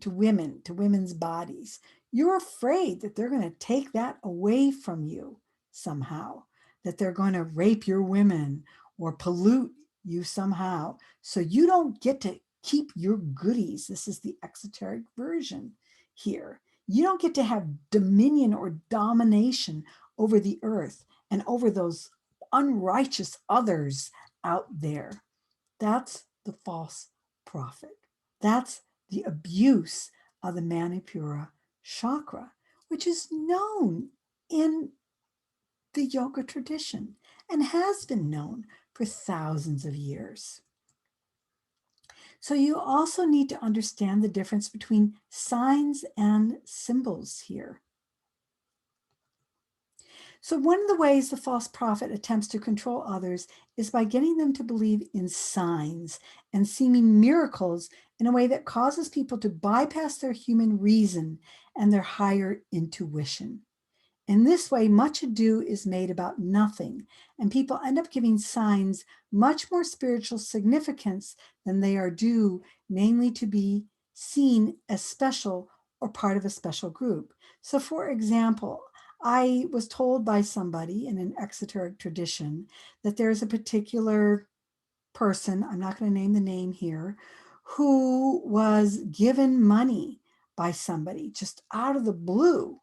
to women, to women's bodies. You're afraid that they're going to take that away from you somehow, that they're going to rape your women or pollute you somehow. So you don't get to keep your goodies. This is the exoteric version here. You don't get to have dominion or domination over the earth and over those unrighteous others out there. That's the false prophet. That's the abuse of the Manipura chakra, which is known in the yoga tradition and has been known for thousands of years. So you also need to understand the difference between signs and symbols here. So one of the ways the false prophet attempts to control others is by getting them to believe in signs and seeming miracles in a way that causes people to bypass their human reason and their higher intuition. In this way, much ado is made about nothing, and people end up giving signs much more spiritual significance than they are due, namely to be seen as special or part of a special group. So, for example, I was told by somebody in an exoteric tradition that there's a particular person, I'm not going to name the name here, who was given money by somebody just out of the blue,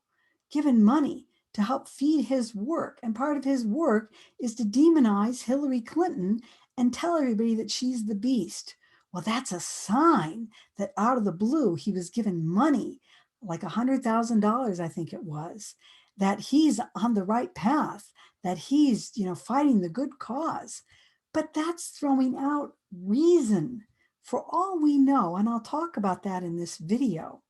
given money to help feed his work. And part of his work is to demonize Hillary Clinton and tell everybody that she's the beast. Well, that's a sign that out of the blue, he was given money, like $100,000, I think it was, that he's on the right path, that he's, fighting the good cause. But that's throwing out reason. For all we know, and I'll talk about that in this video,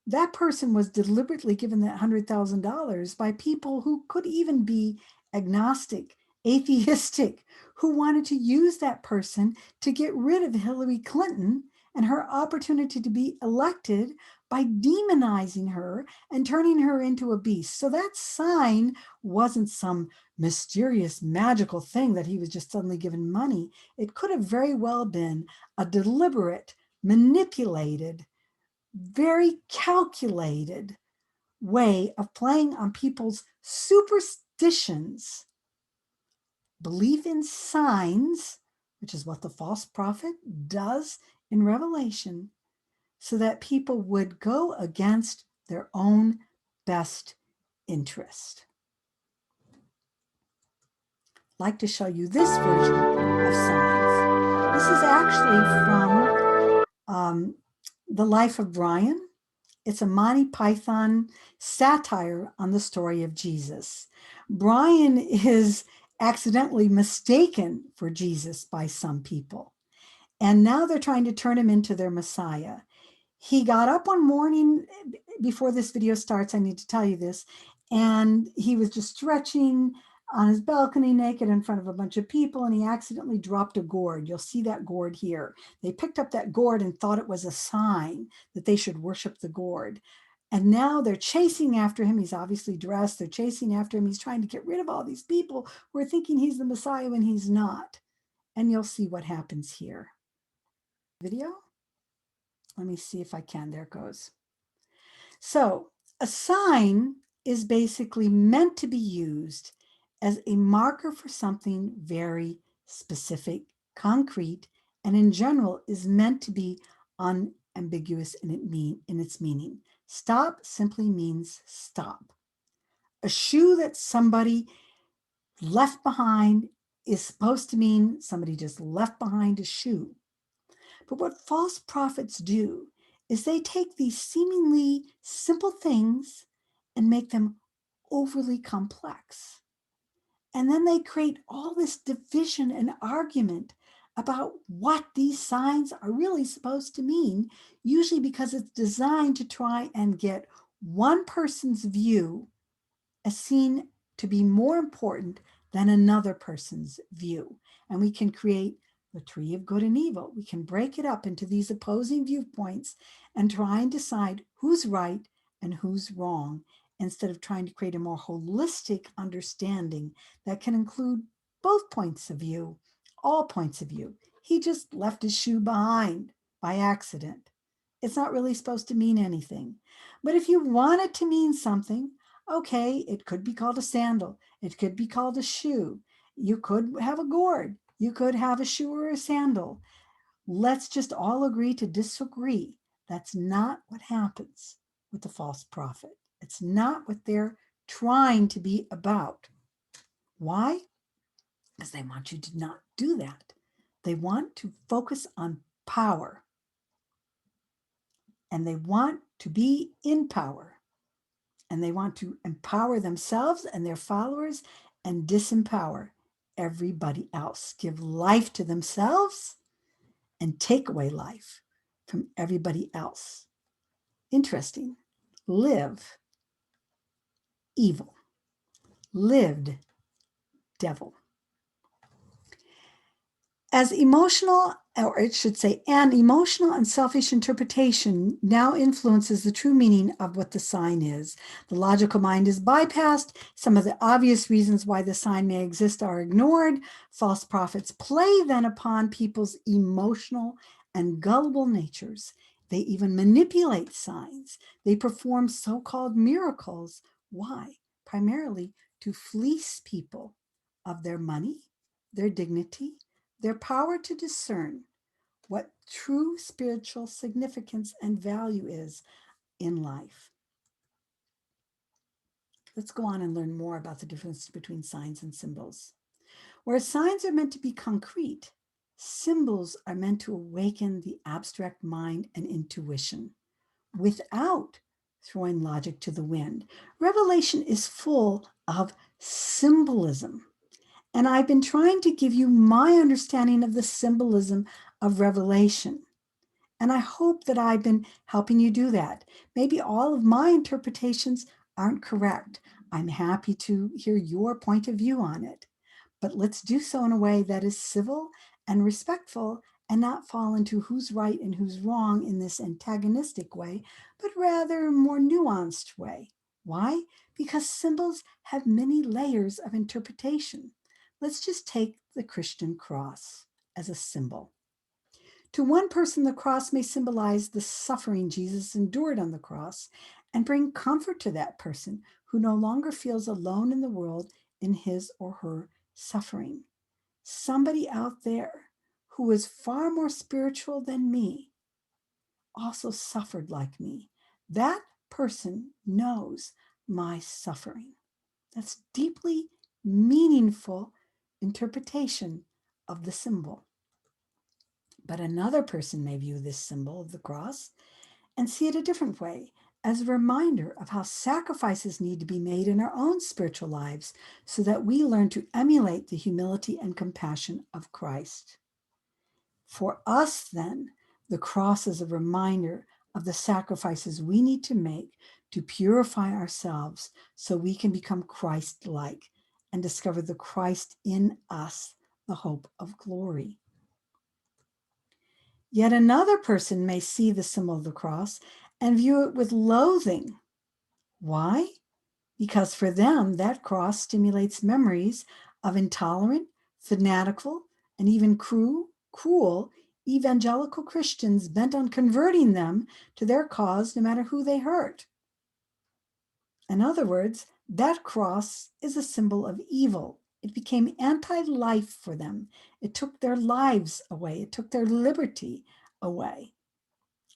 that person was deliberately given that $100,000 by people who could even be agnostic, atheistic, who wanted to use that person to get rid of Hillary Clinton and her opportunity to be elected by demonizing her and turning her into a beast. So that sign wasn't some mysterious magical thing that he was just suddenly given money. It could have very well been a deliberate, manipulated, very calculated way of playing on people's superstitions, belief in signs, which is what the false prophet does in Revelation, so that people would go against their own best interest. I'd like to show you this version of signs. This is actually from The Life of Brian. It's a Monty Python satire on the story of Jesus. Brian is accidentally mistaken for Jesus by some people, and now they're trying to turn him into their Messiah. He got up one morning before this video starts, I need to tell you this, and he was just stretching on his balcony naked in front of a bunch of people, and he accidentally dropped a gourd. You'll see that gourd here. They picked up that gourd and thought it was a sign that they should worship the gourd. And now they're chasing after him. He's obviously dressed. They're chasing after him. He's trying to get rid of all these people who are thinking he's the Messiah when he's not. And you'll see what happens here. Video? Let me see if I can. There it goes. So a sign is basically meant to be used as a marker for something very specific, concrete, and in general is meant to be unambiguous in its meaning. Stop simply means stop. A shoe that somebody left behind is supposed to mean somebody just left behind a shoe. But what false prophets do is they take these seemingly simple things and make them overly complex. And then they create all this division and argument about what these signs are really supposed to mean, usually because it's designed to try and get one person's view as seen to be more important than another person's view. And we can create the tree of good and evil. We can break it up into these opposing viewpoints and try and decide who's right and who's wrong, instead of trying to create a more holistic understanding that can include both points of view, all points of view. He just left his shoe behind by accident. It's not really supposed to mean anything. But if you want it to mean something, okay, it could be called a sandal. It could be called a shoe. You could have a gourd. You could have a shoe or a sandal. Let's just all agree to disagree. That's not what happens with the false prophet. It's not what they're trying to be about. Why? Because they want you to not do that. They want to focus on power. And they want to be in power. And they want to empower themselves and their followers and disempower everybody else. Give life to themselves and take away life from everybody else. Interesting. Live evil. Lived devil. As emotional, or it should say, an emotional and selfish interpretation now influences the true meaning of what the sign is. The logical mind is bypassed. Some of the obvious reasons why the sign may exist are ignored. False prophets play then upon people's emotional and gullible natures. They even manipulate signs. They perform so-called miracles. Why? Primarily to fleece people of their money, their dignity, their power to discern what true spiritual significance and value is in life. Let's go on and learn more about the difference between signs and symbols. Whereas signs are meant to be concrete, symbols are meant to awaken the abstract mind and intuition without throwing logic to the wind. Revelation is full of symbolism. And I've been trying to give you my understanding of the symbolism of Revelation. And I hope that I've been helping you do that. Maybe all of my interpretations aren't correct. I'm happy to hear your point of view on it. But let's do so in a way that is civil and respectful and not fall into who's right and who's wrong in this antagonistic way, but rather a more nuanced way. Why? Because symbols have many layers of interpretation. Let's just take the Christian cross as a symbol. To one person, the cross may symbolize the suffering Jesus endured on the cross and bring comfort to that person who no longer feels alone in the world in his or her suffering. Somebody out there who is far more spiritual than me also suffered like me. That person knows my suffering. That's deeply meaningful interpretation of the symbol. But another person may view this symbol of the cross and see it a different way, as a reminder of how sacrifices need to be made in our own spiritual lives so that we learn to emulate the humility and compassion of Christ. For us, then, the cross is a reminder of the sacrifices we need to make to purify ourselves so we can become Christ-like and discover the Christ in us, the hope of glory. Yet another person may see the symbol of the cross and view it with loathing. Why? Because for them, that cross stimulates memories of intolerant, fanatical, and even cruel evangelical Christians bent on converting them to their cause no matter who they hurt. In other words, that cross is a symbol of evil. It became anti-life for them. It took their lives away. It took their liberty away.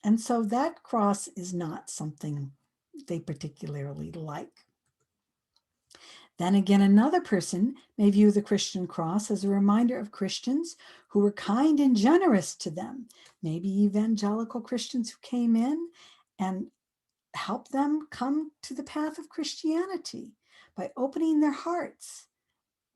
And so that cross is not something they particularly like. Then again, another person may view the Christian cross as a reminder of Christians who were kind and generous to them, maybe evangelical Christians who came in and helped them come to the path of Christianity by opening their hearts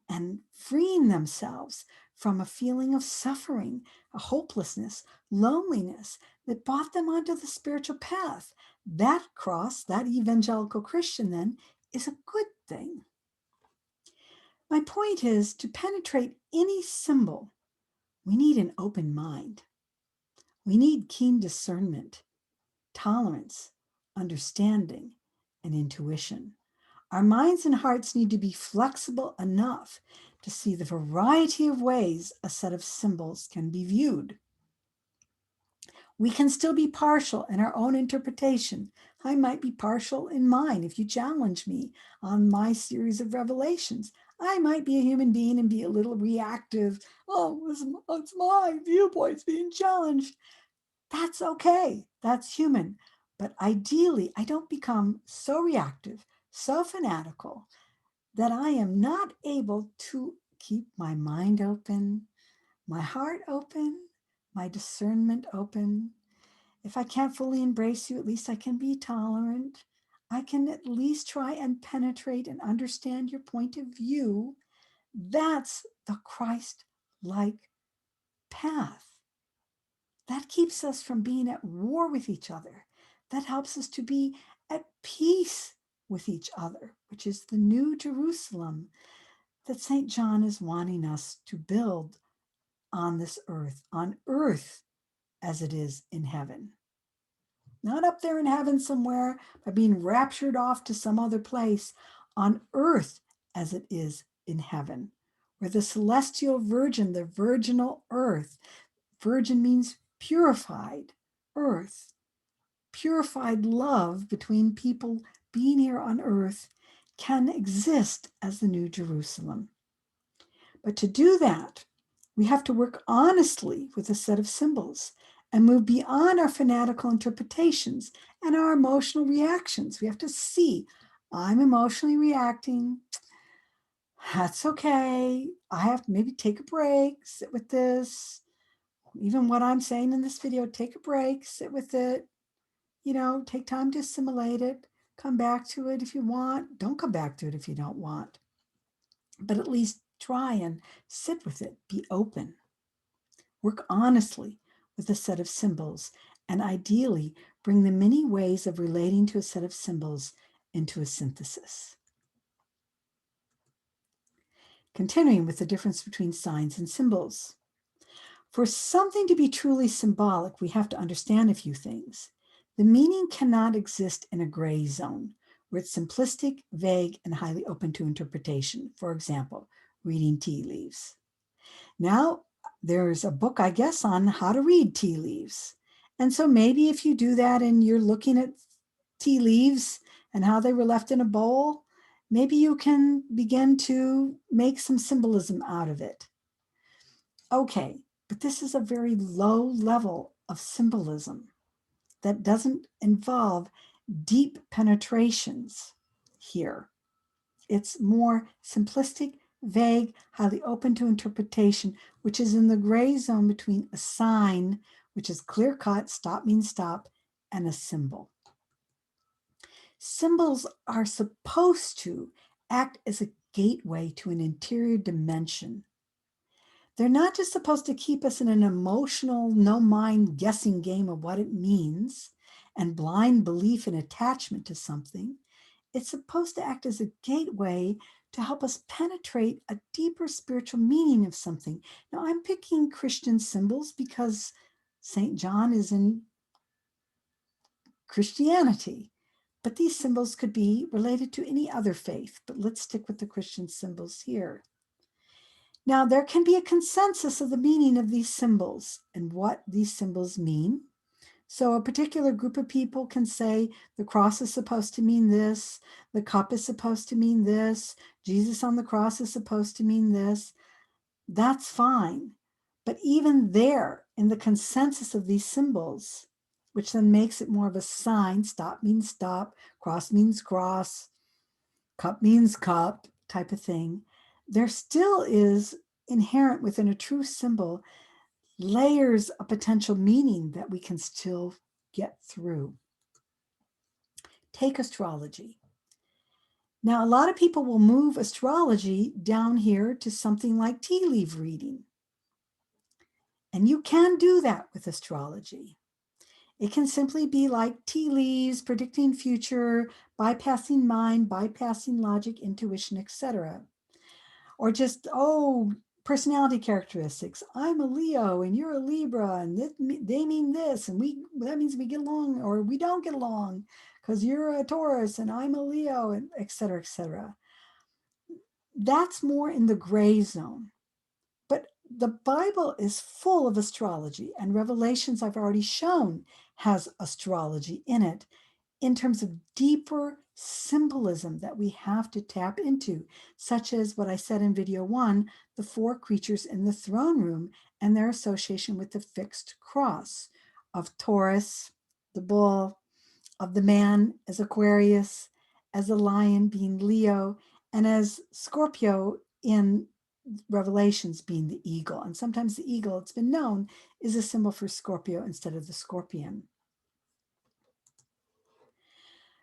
and freeing themselves from a feeling of suffering, a hopelessness, loneliness that brought them onto the spiritual path. That cross, that evangelical Christian, then, is a good thing. My point is, to penetrate any symbol, we need an open mind. We need keen discernment, tolerance, understanding, and intuition. Our minds and hearts need to be flexible enough to see the variety of ways a set of symbols can be viewed. We can still be partial in our own interpretation. I might be partial in mine if you challenge me on my series of revelations. I might be a human being and be a little reactive. Oh, it's my viewpoint's being challenged. That's okay. That's human. But ideally, I don't become so reactive, so fanatical that I am not able to keep my mind open, my heart open, my discernment open. If I can't fully embrace you, at least I can be tolerant. I can at least try and penetrate and understand your point of view. That's the Christ-like path. That keeps us from being at war with each other. That helps us to be at peace with each other, which is the new Jerusalem that St. John is wanting us to build on this on earth as it is in heaven. Not up there in heaven somewhere by being raptured off to some other place, on earth as it is in heaven, where the celestial virgin, the virginal earth, virgin means purified earth, purified love between people being here on earth can exist as the New Jerusalem. But to do that, we have to work honestly with a set of symbols and move beyond our fanatical interpretations and our emotional reactions. We have to see, I'm emotionally reacting. That's okay. I have to maybe take a break, sit with this. Even what I'm saying in this video, take a break, sit with it, take time to assimilate it, come back to it if you want. Don't come back to it if you don't want. But at least try and sit with it, be open. Work honestly with a set of symbols, and ideally bring the many ways of relating to a set of symbols into a synthesis. Continuing with the difference between signs and symbols. For something to be truly symbolic, we have to understand a few things. The meaning cannot exist in a gray zone where it's simplistic, vague, and highly open to interpretation. For example, reading tea leaves. Now, there's a book, I guess, on how to read tea leaves. And so maybe if you do that and you're looking at tea leaves and how they were left in a bowl, maybe you can begin to make some symbolism out of it. Okay, but this is a very low level of symbolism that doesn't involve deep penetrations here. It's more simplistic, vague, highly open to interpretation, which is in the gray zone between a sign, which is clear-cut, stop means stop, and a symbol. Symbols are supposed to act as a gateway to an interior dimension. They're not just supposed to keep us in an emotional, no-mind guessing game of what it means and blind belief and attachment to something. It's supposed to act as a gateway to help us penetrate a deeper spiritual meaning of something. Now, I'm picking Christian symbols because St. John is in Christianity, but these symbols could be related to any other faith, but let's stick with the Christian symbols here. Now, there can be a consensus of the meaning of these symbols and what these symbols mean. So a particular group of people can say the cross is supposed to mean this, the cup is supposed to mean this, Jesus on the cross is supposed to mean this. That's fine. But even there, in the consensus of these symbols, which then makes it more of a sign. Stop means stop, cross means cross, cup means cup type of thing. There still is inherent within a true symbol layers of potential meaning that we can still get through. Take astrology. Now, a lot of people will move astrology down here to something like tea leaf reading. And you can do that with astrology. It can simply be like tea leaves, predicting future, bypassing mind, bypassing logic, intuition, etc. Or just, personality characteristics. I'm a Leo and you're a Libra, and they mean this, and that means we get along or we don't get along because you're a Taurus and I'm a Leo, and etc., etc. That's more in the gray zone. But the Bible is full of astrology, and Revelations, I've already shown, has astrology in it in terms of deeper symbolism that we have to tap into, such as what I said in video 1, the 4 creatures in the throne room and their association with the fixed cross of Taurus, the bull, of the man as Aquarius, as the lion being Leo, and as Scorpio in Revelations being the eagle. And sometimes the eagle, it's been known, is a symbol for Scorpio instead of the scorpion.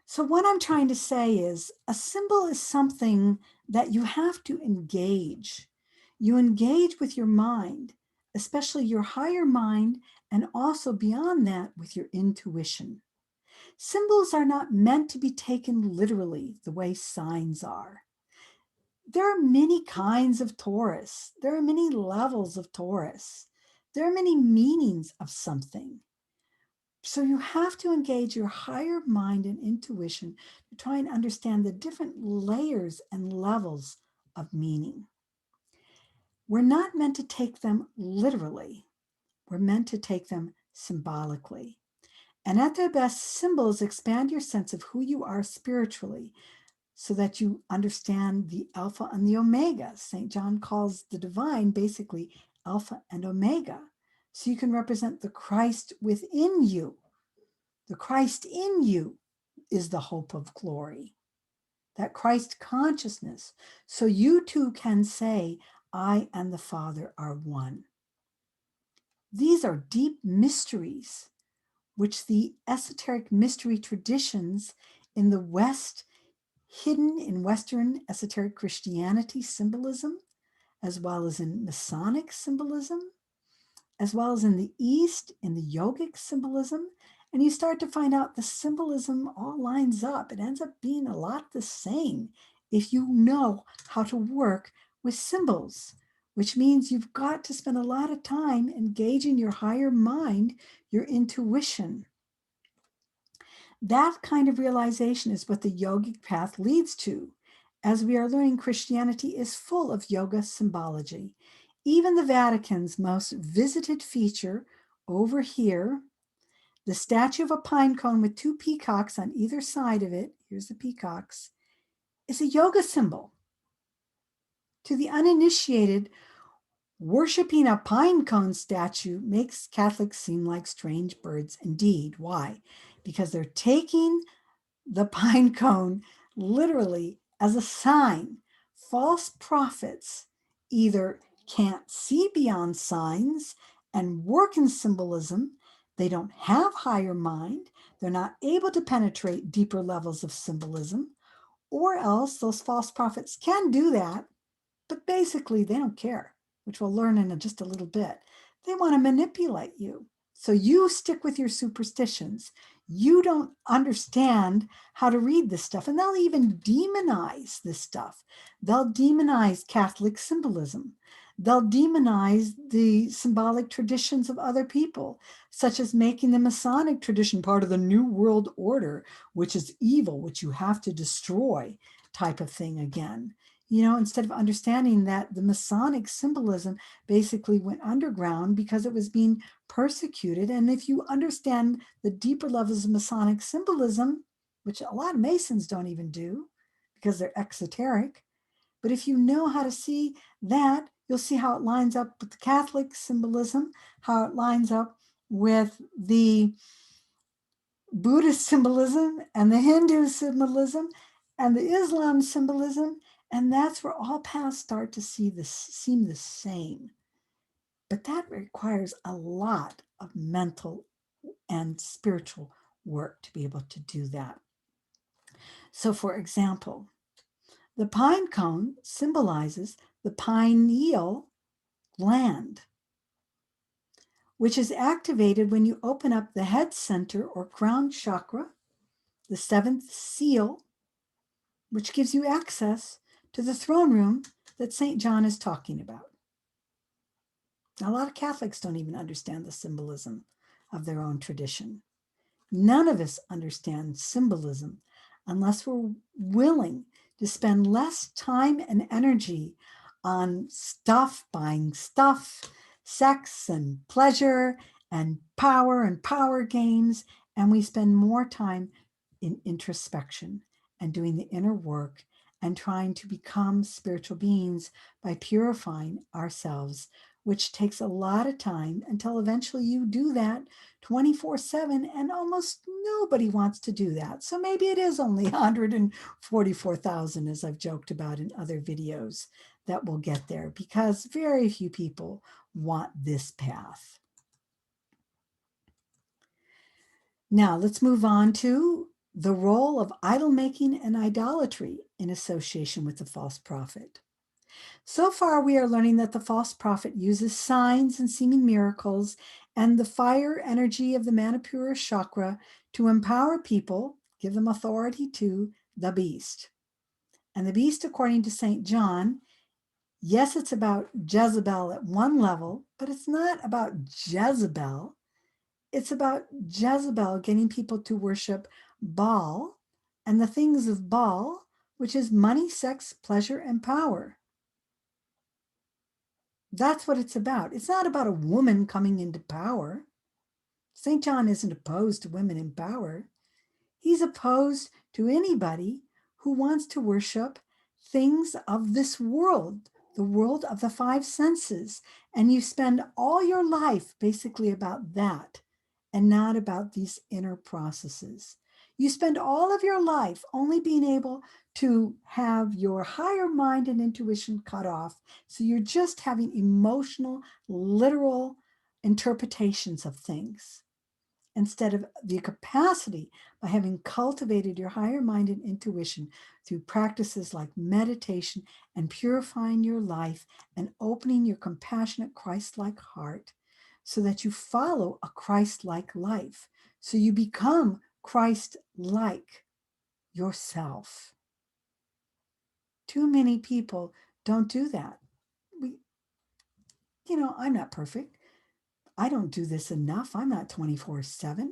So what I'm trying to say is a symbol is something that you have to engage. You engage with your mind, especially your higher mind, and also beyond that with your intuition. Symbols are not meant to be taken literally the way signs are. There are many kinds of Taurus. There are many levels of Taurus. There are many meanings of something. So you have to engage your higher mind and intuition to try and understand the different layers and levels of meaning. We're not meant to take them literally. We're meant to take them symbolically. And at their best, symbols expand your sense of who you are spiritually so that you understand the Alpha and the Omega. St. John calls the divine basically Alpha and Omega. So you can represent the Christ within you. The Christ in you is the hope of glory, that Christ consciousness. So you too can say, I and the Father are one. These are deep mysteries, which the esoteric mystery traditions in the West, hidden in Western esoteric Christianity symbolism, as well as in Masonic symbolism, as well as in the East, in the yogic symbolism. And you start to find out the symbolism all lines up. It ends up being a lot the same if you know how to work with symbols, which means you've got to spend a lot of time engaging your higher mind, your intuition. That kind of realization is what the yogic path leads to. As we are learning, Christianity is full of yoga symbology. Even the Vatican's most visited feature over here, the statue of a pine cone with 2 peacocks on either side of it, here's the peacocks, is a yoga symbol. To the uninitiated, worshiping a pine cone statue makes Catholics seem like strange birds indeed. Why? Because they're taking the pine cone literally as a sign. False prophets either can't see beyond signs and work in symbolism, they don't have higher mind, they're not able to penetrate deeper levels of symbolism, or else those false prophets can do that, but basically they don't care, which we'll learn in just a little bit. They want to manipulate you. So you stick with your superstitions. You don't understand how to read this stuff. And they'll even demonize this stuff. They'll demonize Catholic symbolism. They'll demonize the symbolic traditions of other people, such as making the Masonic tradition part of the New World Order, which is evil, which you have to destroy, type of thing again. Instead of understanding that the Masonic symbolism basically went underground because it was being persecuted. And if you understand the deeper levels of Masonic symbolism, which a lot of Masons don't even do because they're exoteric, but if you know how to see that, you'll see how it lines up with the Catholic symbolism, how it lines up with the Buddhist symbolism and the Hindu symbolism and the Islam symbolism. And that's where all paths start to seem the same. But that requires a lot of mental and spiritual work to be able to do that. So, for example, the pine cone symbolizes the pineal gland, which is activated when you open up the head center or crown chakra, the seventh seal, which gives you access to the throne room that St. John is talking about. Now, a lot of Catholics don't even understand the symbolism of their own tradition. None of us understand symbolism unless we're willing to spend less time and energy on stuff, buying stuff, sex and pleasure and power games, and we spend more time in introspection and doing the inner work and trying to become spiritual beings by purifying ourselves, which takes a lot of time until eventually you do that 24/7, and almost nobody wants to do that. So maybe it is only 144,000, as I've joked about in other videos, that will get there, because very few people want this path. Now let's move on to the role of idol making and idolatry in association with the false prophet. So far, we are learning that the false prophet uses signs and seeming miracles and the fire energy of the Manipura chakra to empower people, give them authority to the beast. And the beast, according to St. John, yes, it's about Jezebel at one level, but it's not about Jezebel. It's about Jezebel getting people to worship Baal and the things of Baal, which is money, sex, pleasure, and power. That's what it's about. It's not about a woman coming into power. St. John isn't opposed to women in power. He's opposed to anybody who wants to worship things of this world, the world of the five senses. And you spend all your life basically about that and not about these inner processes. You spend all of your life only being able to have your higher mind and intuition cut off. So you're just having emotional, literal interpretations of things instead of the capacity, by having cultivated your higher mind and intuition through practices like meditation and purifying your life and opening your compassionate Christ-like heart so that you follow a Christ-like life. So you become Christ-like yourself. Too many people don't do that. I'm not perfect. I don't do this enough. I'm not 24/7.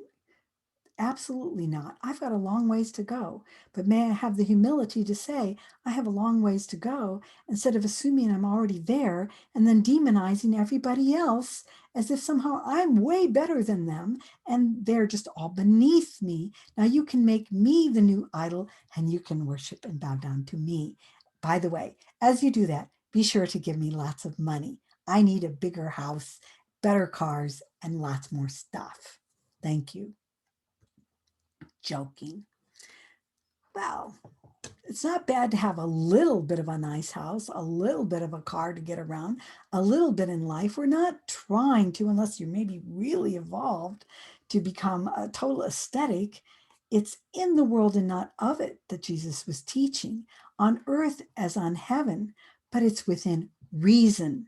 Absolutely not. I've got a long ways to go, but may I have the humility to say, I have a long ways to go, instead of assuming I'm already there and then demonizing everybody else as if somehow I'm way better than them and they're just all beneath me. Now you can make me the new idol and you can worship and bow down to me. By the way, as you do that, be sure to give me lots of money. I need a bigger house, better cars, and lots more stuff. Thank you. Joking. Well, it's not bad to have a little bit of a nice house, a little bit of a car to get around, a little bit in life. We're not trying to, unless you're maybe really evolved, to become a total aesthetic. It's in the world and not of it that Jesus was teaching, on earth as on heaven, but it's within reason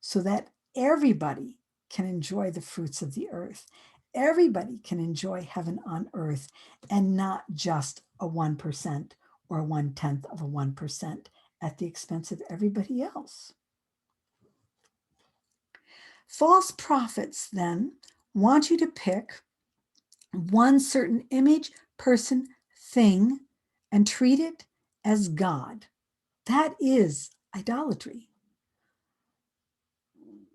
so that everybody can enjoy the fruits of the earth. Everybody can enjoy heaven on earth, and not just a 1% or 1/10 of a 1% at the expense of everybody else. False prophets then want you to pick one certain image, person, thing, and treat it as God. That is idolatry.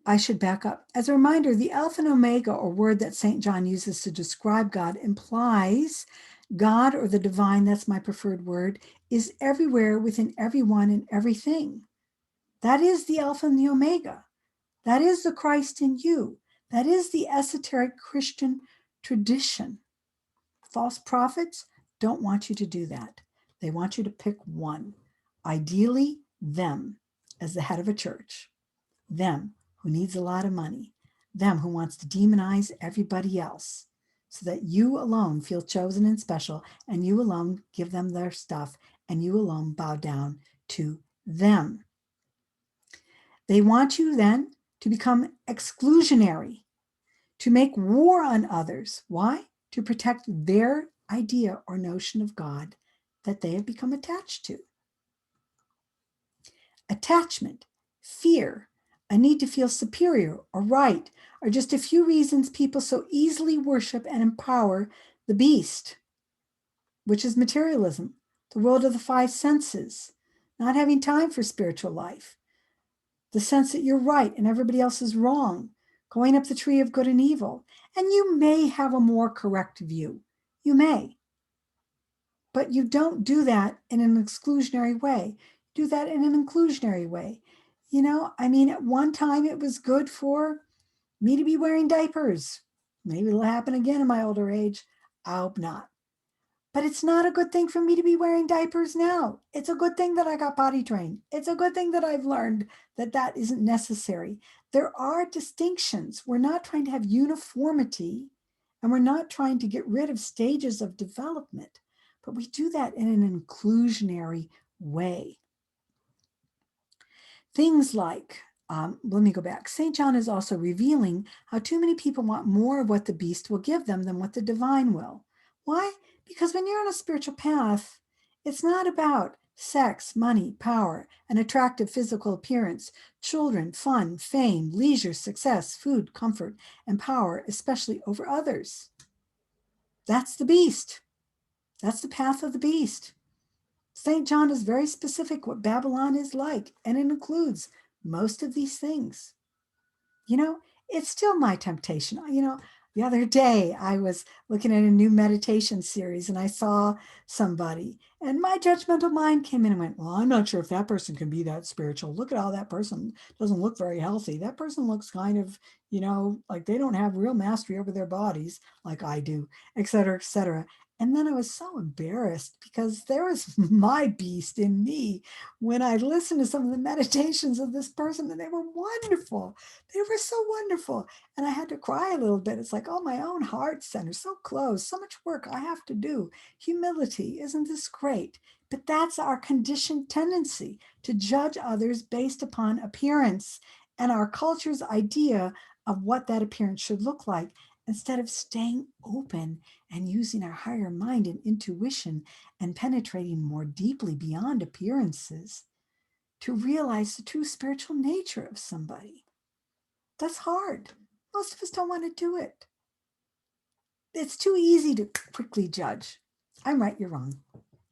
I should back up. As a reminder, the Alpha and Omega, or word that St. John uses to describe God, implies God, or the divine, that's my preferred word, is everywhere within everyone and everything. That is the Alpha and the Omega. That is the Christ in you. That is the esoteric Christian tradition. False prophets don't want you to do that. They want you to pick one, ideally them as the head of a church, them who needs a lot of money, them who wants to demonize everybody else so that you alone feel chosen and special, and you alone give them their stuff, and you alone bow down to them. They want you then to become exclusionary, to make war on others. Why? To protect their idea or notion of God that they have become attached to. Attachment, fear, a need to feel superior or right are just a few reasons people so easily worship and empower the beast, which is materialism, the world of the five senses, not having time for spiritual life, the sense that you're right and everybody else is wrong, going up the tree of good and evil. And you may have a more correct view. You may. But you don't do that in an exclusionary way. You do that in an inclusionary way. At one time it was good for me to be wearing diapers. Maybe it'll happen again in my older age. I hope not. But it's not a good thing for me to be wearing diapers now. It's a good thing that I got potty trained. It's a good thing that I've learned that that isn't necessary. There are distinctions. We're not trying to have uniformity, and we're not trying to get rid of stages of development, but we do that in an inclusionary way. Things like, let me go back. St. John is also revealing how too many people want more of what the beast will give them than what the divine will. Why? Because when you're on a spiritual path, it's not about sex, money, power, an attractive physical appearance, children, fun, fame, leisure, success, food, comfort, and power, especially over others. That's the beast. That's the path of the beast. St. John is very specific what Babylon is like, and it includes most of these things. It's still my temptation. The other day I was looking at a new meditation series and I saw somebody, and my judgmental mind came in and went, well, I'm not sure if that person can be that spiritual. Look at how that person doesn't look very healthy. That person looks kind of, like they don't have real mastery over their bodies like I do, et cetera, et cetera. And then I was so embarrassed because there was my beast in me when I listened to some of the meditations of this person, and they were wonderful. They were so wonderful. And I had to cry a little bit. It's like, oh, my own heart center, so close, so much work I have to do. Humility, isn't this great? But that's our conditioned tendency to judge others based upon appearance and our culture's idea of what that appearance should look like, instead of staying open and using our higher mind and intuition and penetrating more deeply beyond appearances to realize the true spiritual nature of somebody. That's hard. Most of us don't want to do it. It's too easy to quickly judge. I'm right, you're wrong.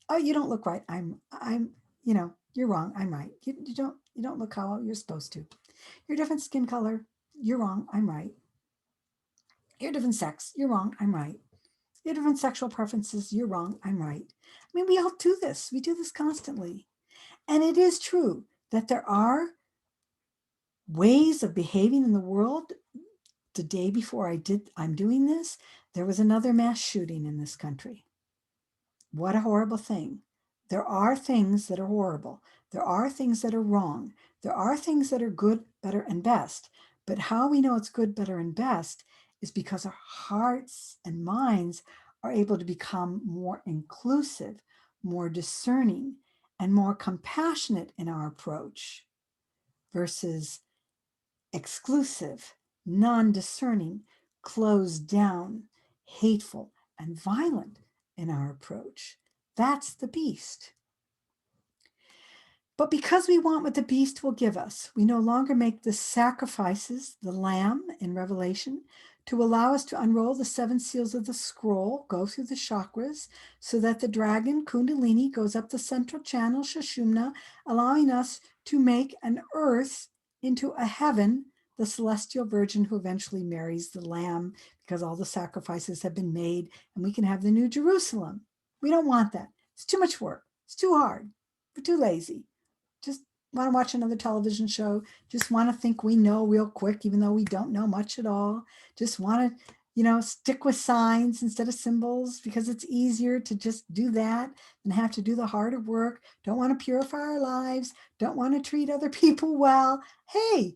Oh, you don't look right. You're wrong. I'm right. You don't look how you're supposed to. You're different skin color. You're wrong. I'm right. You're different sex. You're wrong. I'm right. You're different sexual preferences. You're wrong. I'm right. We all do this. We do this constantly. And it is true that there are ways of behaving in the world. The day before I'm doing this, there was another mass shooting in this country. What a horrible thing. There are things that are horrible. There are things that are wrong. There are things that are good, better, and best. But how we know it's good, better, and best is because our hearts and minds are able to become more inclusive, more discerning, and more compassionate in our approach versus exclusive, non-discerning, closed down, hateful, and violent in our approach. That's the beast. But because we want what the beast will give us, we no longer make the sacrifices, the lamb in Revelation, to allow us to unroll the 7 seals of the scroll, go through the chakras, so that the dragon, Kundalini, goes up the central channel, Sushumna, allowing us to make an earth into a heaven, the celestial virgin who eventually marries the lamb, because all the sacrifices have been made, and we can have the new Jerusalem. We don't want that. It's too much work. It's too hard. We're too lazy. Just want to watch another television show, just want to think we know real quick, even though we don't know much at all. Just want to stick with signs instead of symbols because it's easier to just do that than have to do the harder work. Don't want to purify our lives. Don't want to treat other people well. Hey,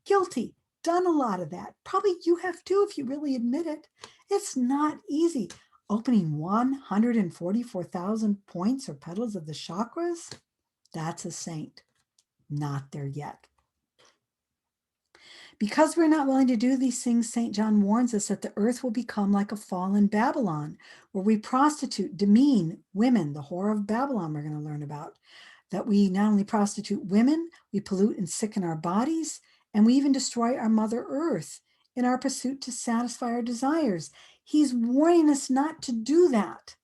guilty. Done a lot of that. Probably you have too if you really admit it. It's not easy. Opening 144,000 points or petals of the chakras, that's a saint. Not there yet. Because we're not willing to do these things, St. John warns us that the earth will become like a fallen Babylon, where we prostitute, demean women, the whore of Babylon we're going to learn about. That we not only prostitute women, we pollute and sicken our bodies, and we even destroy our Mother Earth in our pursuit to satisfy our desires. He's warning us not to do that,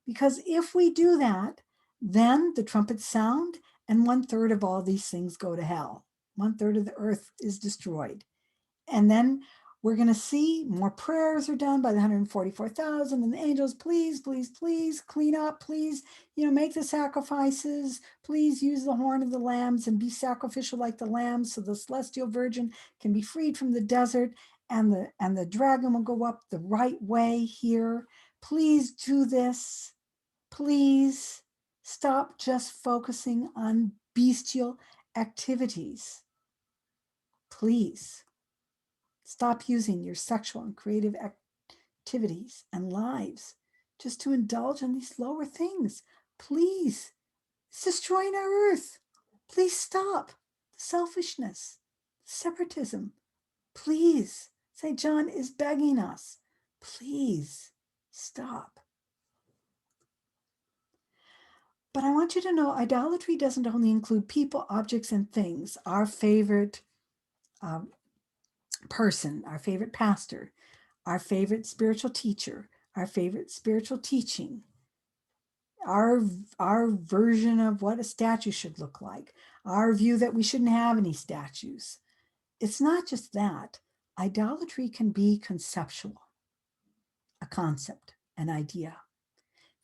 because if we do that, then the trumpets sound and 1/3 of all these things go to hell. 1/3 of the earth is destroyed. And then we're going to see more prayers are done by the 144,000 and the angels, please, please, please clean up, please, make the sacrifices, please use the horn of the lambs and be sacrificial like the lambs so the celestial virgin can be freed from the desert and the dragon will go up the right way here. Please do this. Please stop just focusing on bestial activities. Please stop using your sexual and creative activities and lives just to indulge in these lower things. Please, it's destroying our earth. Please stop the selfishness, separatism. Please, St. John is begging us. Please stop. But I want you to know idolatry doesn't only include people, objects, and things. Our favorite person, our favorite pastor, our favorite spiritual teacher, our favorite spiritual teaching, our version of what a statue should look like, our view that we shouldn't have any statues. It's not just that. Idolatry can be conceptual, a concept, an idea.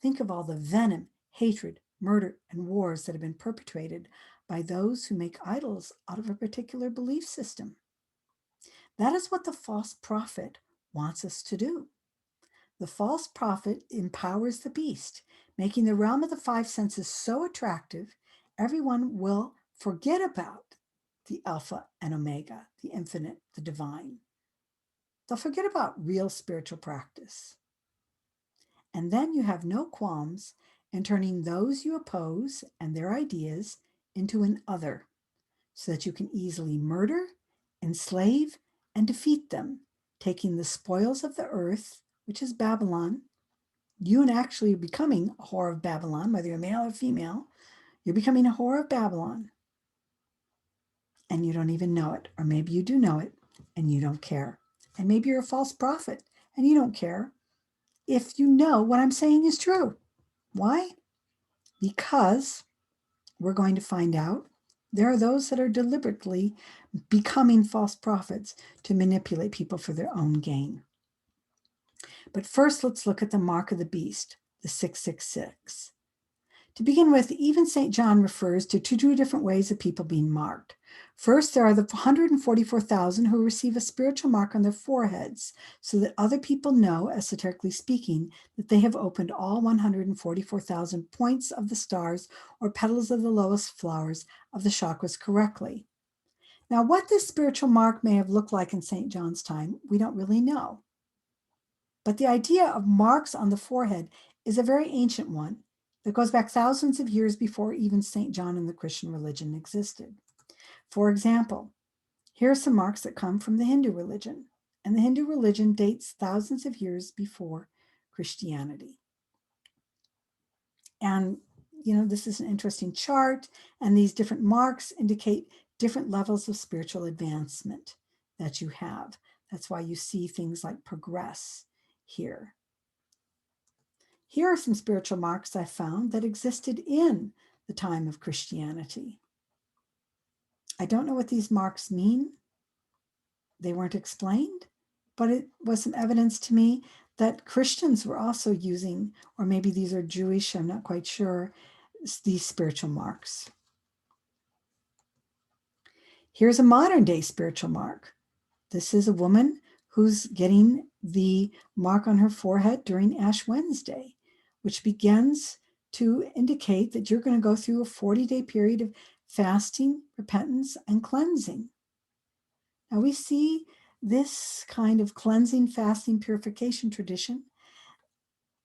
Think of all the venom, hatred, murder, and wars that have been perpetrated by those who make idols out of a particular belief system. That is what the false prophet wants us to do. The false prophet empowers the beast, making the realm of the five senses so attractive, everyone will forget about the Alpha and Omega, the infinite, the divine. They'll forget about real spiritual practice. And then you have no qualms in turning those you oppose and their ideas into an other, so that you can easily murder, enslave, and defeat them, taking the spoils of the earth, which is Babylon. You and actually becoming a whore of Babylon, whether you're male or female, you're becoming a whore of Babylon. And you don't even know it. Or maybe you do know it and you don't care. And maybe you're a false prophet and you don't care if you know what I'm saying is true. Why? Because we're going to find out there are those that are deliberately becoming false prophets to manipulate people for their own gain. But first, let's look at the mark of the beast, the 666. To begin with, even St. John refers to two different ways of people being marked. First, there are the 144,000 who receive a spiritual mark on their foreheads so that other people know, esoterically speaking, that they have opened all 144,000 points of the stars or petals of the lowest flowers of the chakras correctly. Now, what this spiritual mark may have looked like in St. John's time, we don't really know. But the idea of marks on the forehead is a very ancient one that goes back thousands of years before even St. John and the Christian religion existed. For example, here are some marks that come from the Hindu religion, and the Hindu religion dates thousands of years before Christianity. And, this is an interesting chart, and these different marks indicate different levels of spiritual advancement that you have. That's why you see things like progress here. Here are some spiritual marks I found that existed in the time of Christianity. I don't know what these marks mean. They weren't explained, but it was some evidence to me that Christians were also using, or maybe these are Jewish, I'm not quite sure, these spiritual marks. Here's a modern day spiritual mark. This is a woman who's getting the mark on her forehead during Ash Wednesday, which begins to indicate that you're going to go through a 40-day period of fasting, repentance, and cleansing. Now we see this kind of cleansing, fasting, purification tradition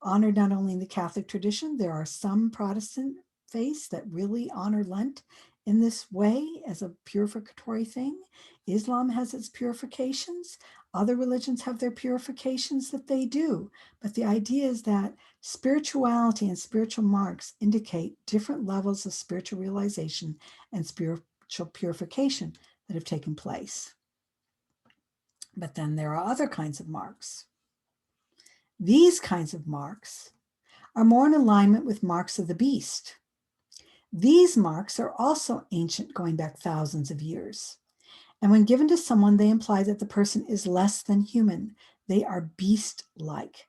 honored not only in the Catholic tradition, there are some Protestant faiths that really honor Lent in this way as a purificatory thing. Islam has its purifications. Other religions have their purifications that they do. But the idea is that spirituality and spiritual marks indicate different levels of spiritual realization and spiritual purification that have taken place. But then there are other kinds of marks. These kinds of marks are more in alignment with marks of the beast. These marks are also ancient, going back thousands of years. And when given to someone, they imply that the person is less than human. They are beast-like.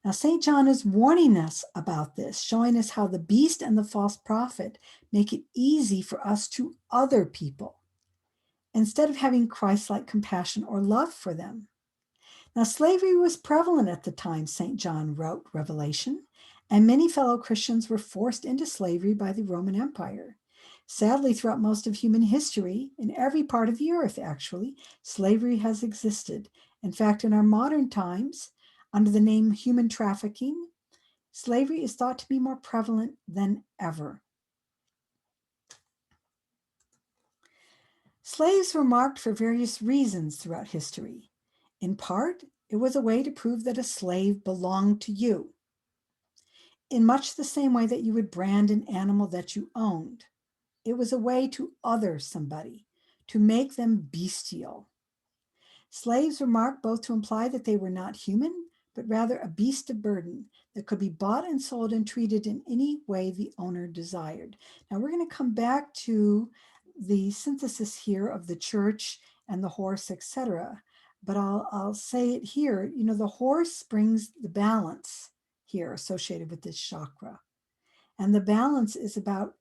Now, St. John is warning us about this, showing us how the beast and the false prophet make it easy for us to other people instead of having Christ-like compassion or love for them. Now, slavery was prevalent at the time St. John wrote Revelation, and many fellow Christians were forced into slavery by the Roman Empire. Sadly, throughout most of human history, in every part of the earth, actually, slavery has existed. In fact, in our modern times, under the name human trafficking, slavery is thought to be more prevalent than ever. Slaves were marked for various reasons throughout history. In part, it was a way to prove that a slave belonged to you, in much the same way that you would brand an animal that you owned. It was a way to other somebody, to make them bestial. Slaves were marked both to imply that they were not human, but rather a beast of burden that could be bought and sold and treated in any way the owner desired. Now we're going to come back to the synthesis here of the church and the horse, etc. But I'll say it here. You know, the horse brings the balance here associated with this chakra. And the balance is about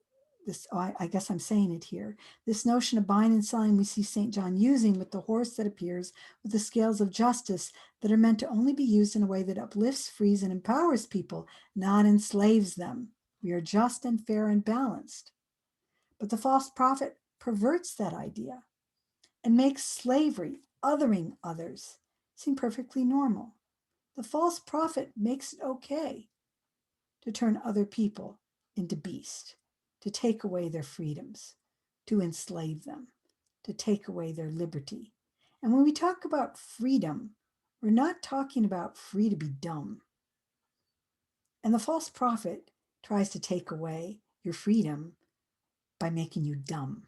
this, I guess I'm saying it here, this notion of buying and selling we see St. John using with the horse that appears with the scales of justice that are meant to only be used in a way that uplifts, frees, and empowers people, not enslaves them. We are just and fair and balanced. But the false prophet perverts that idea and makes slavery, othering others, seem perfectly normal. The false prophet makes it okay to turn other people into beasts, to take away their freedoms, to enslave them, to take away their liberty. And when we talk about freedom, we're not talking about free to be dumb. And the false prophet tries to take away your freedom by making you dumb,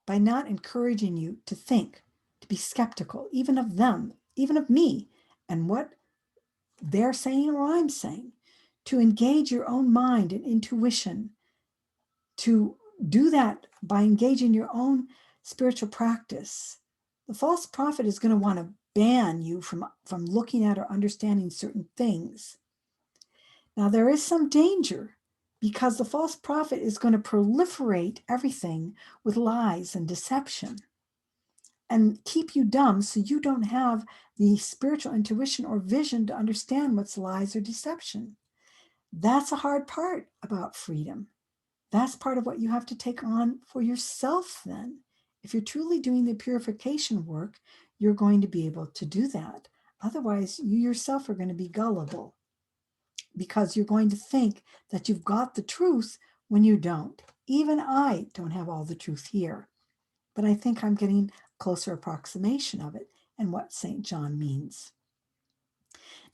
by not encouraging you to think, to be skeptical, even of them, even of me, and what they're saying or I'm saying, to engage your own mind and intuition, to do that by engaging your own spiritual practice. The false prophet is going to want to ban you from looking at or understanding certain things. Now, there is some danger because the false prophet is going to proliferate everything with lies and deception and keep you dumb so you don't have the spiritual intuition or vision to understand what's lies or deception. That's a hard part about freedom. That's part of what you have to take on for yourself then. If you're truly doing the purification work, you're going to be able to do that. Otherwise, you yourself are going to be gullible because you're going to think that you've got the truth when you don't. Even I don't have all the truth here, but I think I'm getting a closer approximation of it and what St. John means.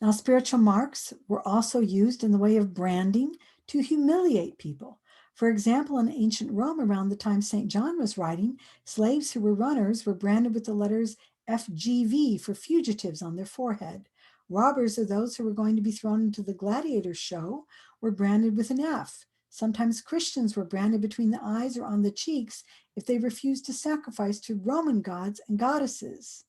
Now, spiritual marks were also used in the way of branding to humiliate people. For example, in ancient Rome, around the time St. John was writing, slaves who were runners were branded with the letters FGV for fugitives on their forehead. Robbers, or those who were going to be thrown into the gladiator show, were branded with an F. Sometimes Christians were branded between the eyes or on the cheeks if they refused to sacrifice to Roman gods and goddesses.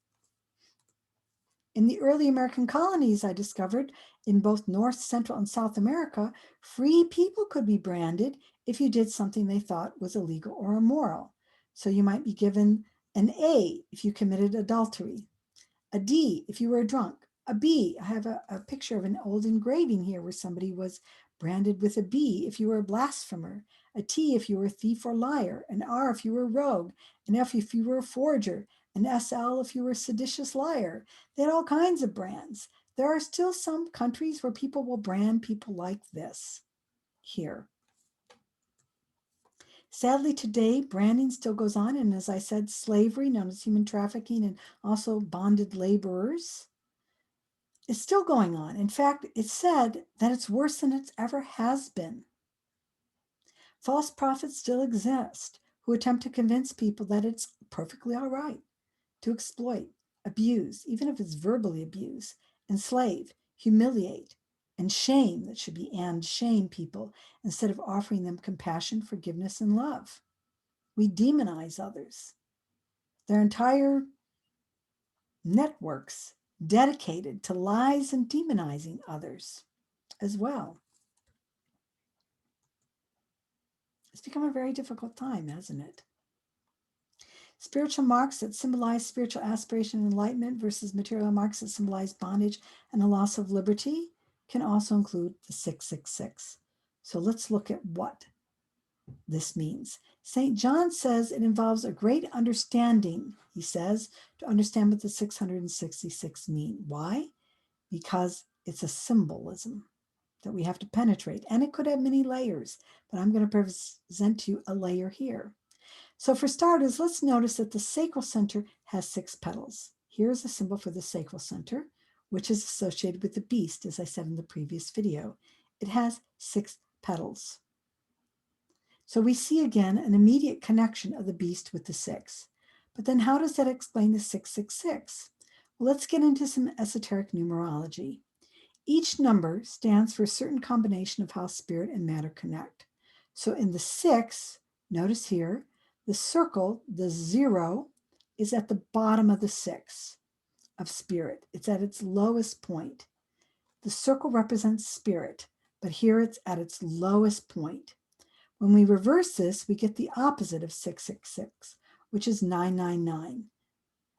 In the early American colonies, I discovered in both North, Central, and South America, free people could be branded if you did something they thought was illegal or immoral. So you might be given an A if you committed adultery, A D if you were a drunk. A B, I have a picture of an old engraving here where somebody was branded with a B if you were a blasphemer. A T if you were a thief or liar. An R if you were a rogue. An F if you were a forger. An SL if you were a seditious liar. They had all kinds of brands. There are still some countries where people will brand people like this here. Sadly, today, branding still goes on. And as I said, slavery, known as human trafficking, and also bonded laborers, is still going on. In fact, it's said that it's worse than it ever has been. False prophets still exist who attempt to convince people that it's perfectly all right to exploit, abuse, even if it's verbally abuse, enslave, humiliate, and shame, that should be and shame people, instead of offering them compassion, forgiveness, and love. We demonize others. Their entire networks dedicated to lies and demonizing others as well. It's become a very difficult time, hasn't it? Spiritual marks that symbolize spiritual aspiration and enlightenment versus material marks that symbolize bondage and a loss of liberty can also include the 666. So let's look at what this means. St. John says it involves a great understanding, he says, to understand what the 666 mean. Why? Because it's a symbolism that we have to penetrate, and it could have many layers, but I'm going to present to you a layer here. So for starters, let's notice that the sacral center has 6 petals. Here's a symbol for the sacral center, which is associated with the beast, as I said in the previous video. It has 6 petals. So we see again an immediate connection of the beast with the 6. But then how does that explain the 666? Well, let's get into some esoteric numerology. Each number stands for a certain combination of how spirit and matter connect. So in the 6, notice here, the circle, the 0, is at the bottom of the 6 of spirit. It's at its lowest point. The circle represents spirit, but here it's at its lowest point. When we reverse this, we get the opposite of 666, which is 999.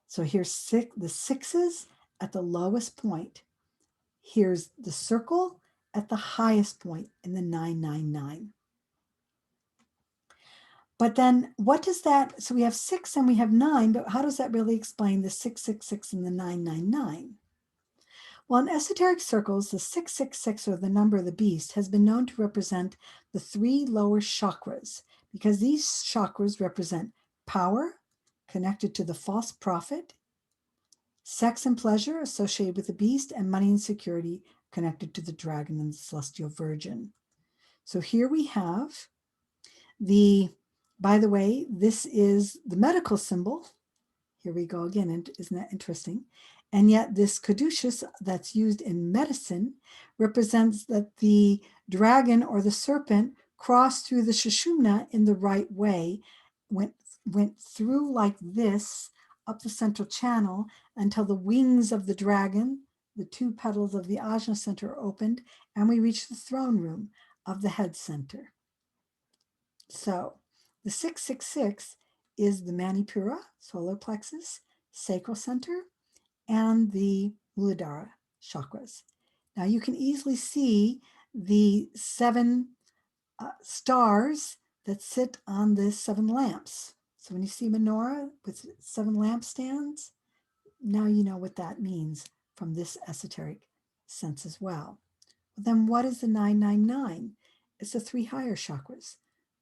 So here's the 6s at the lowest point. Here's the circle at the highest point in the 999. But then what does that, so we have 6 and we have 9, but how does that really explain the 666 and the 999? Well, in esoteric circles, the 666, or the number of the beast, has been known to represent the 3 lower chakras, because these chakras represent power, connected to the false prophet, sex and pleasure associated with the beast, and money and security connected to the dragon and the celestial virgin. So here we have by the way, this is the medical symbol. Here we go again, and isn't that interesting? And yet this caduceus that's used in medicine represents that the dragon or the serpent crossed through the sushumna in the right way, went through like this up the central channel until the wings of the dragon, the 2 petals of the ajna center, opened, and we reach the throne room of the head center. So the 666 is the Manipura, solar plexus, sacral center, and the Muladhara chakras. Now you can easily see the 7 stars that sit on the 7 lamps. So when you see menorah with 7 lampstands, now you know what that means from this esoteric sense as well. Then what is the 999? It's the 3 higher chakras.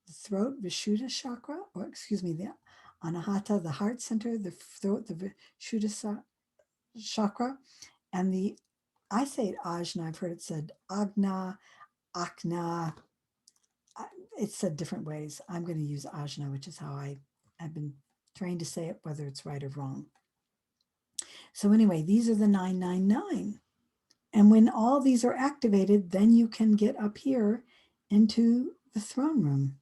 The throat, Vishuddha chakra, or excuse me, the Anahata, the heart center, the throat, the Vishuddha chakra, and I say it Ajna, I've heard it said Agna, Akna. It's said different ways. I'm going to use Ajna, which is how I've been trained to say it, whether it's right or wrong. So anyway, these are the 999. And when all these are activated, then you can get up here into the throne room.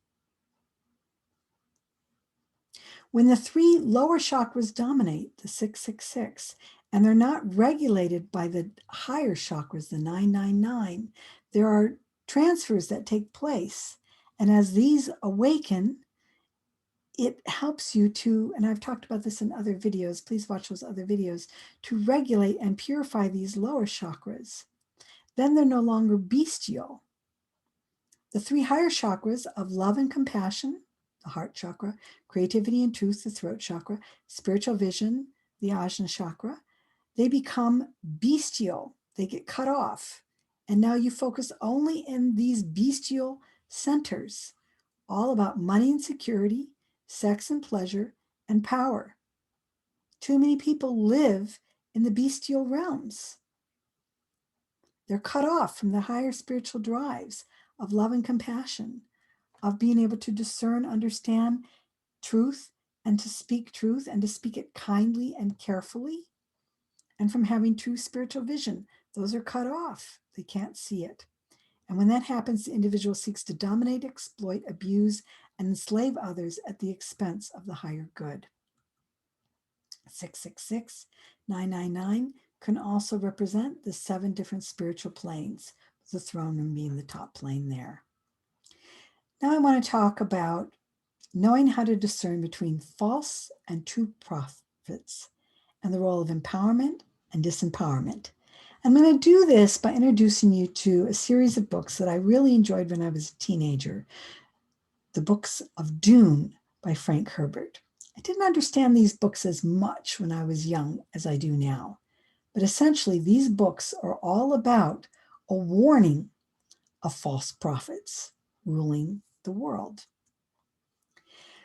When the 3 lower chakras dominate, the 666, and they're not regulated by the higher chakras, the 999, there are transfers that take place. And as these awaken, it helps you to, and I've talked about this in other videos, please watch those other videos, to regulate and purify these lower chakras. Then they're no longer bestial. The three higher chakras of love and compassion, the heart chakra, creativity and truth, the throat chakra, spiritual vision, the ajna chakra, they become bestial. They get cut off. And now you focus only in these bestial centers, all about money and security, sex and pleasure, and power. Too many people live in the bestial realms. They're cut off from the higher spiritual drives of love and compassion, of being able to discern, understand truth, and to speak truth, and to speak it kindly and carefully, and from having true spiritual vision. Those are cut off. They can't see it. And when that happens, the individual seeks to dominate, exploit, abuse, and enslave others at the expense of the higher good. 666, 999 can also represent the 7 different spiritual planes, the throne room being the top plane there. Now I want to talk about knowing how to discern between false and true prophets and the role of empowerment and disempowerment. I'm going to do this by introducing you to a series of books that I really enjoyed when I was a teenager, the books of Dune by Frank Herbert. I didn't understand these books as much when I was young as I do now, but essentially these books are all about a warning of false prophets ruling the world.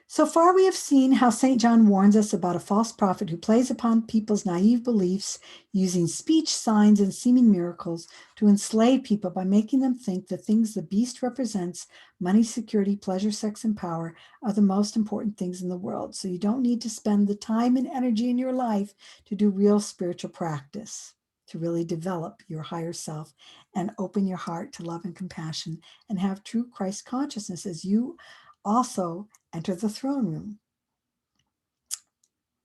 So far, we have seen how St. John warns us about a false prophet who plays upon people's naive beliefs using speech, signs, and seeming miracles to enslave people by making them think the things the beast represents, money, security, pleasure, sex, and power, are the most important things in the world. So you don't need to spend the time and energy in your life to do real spiritual practice, to really develop your higher self and open your heart to love and compassion and have true Christ consciousness as you also enter the throne room.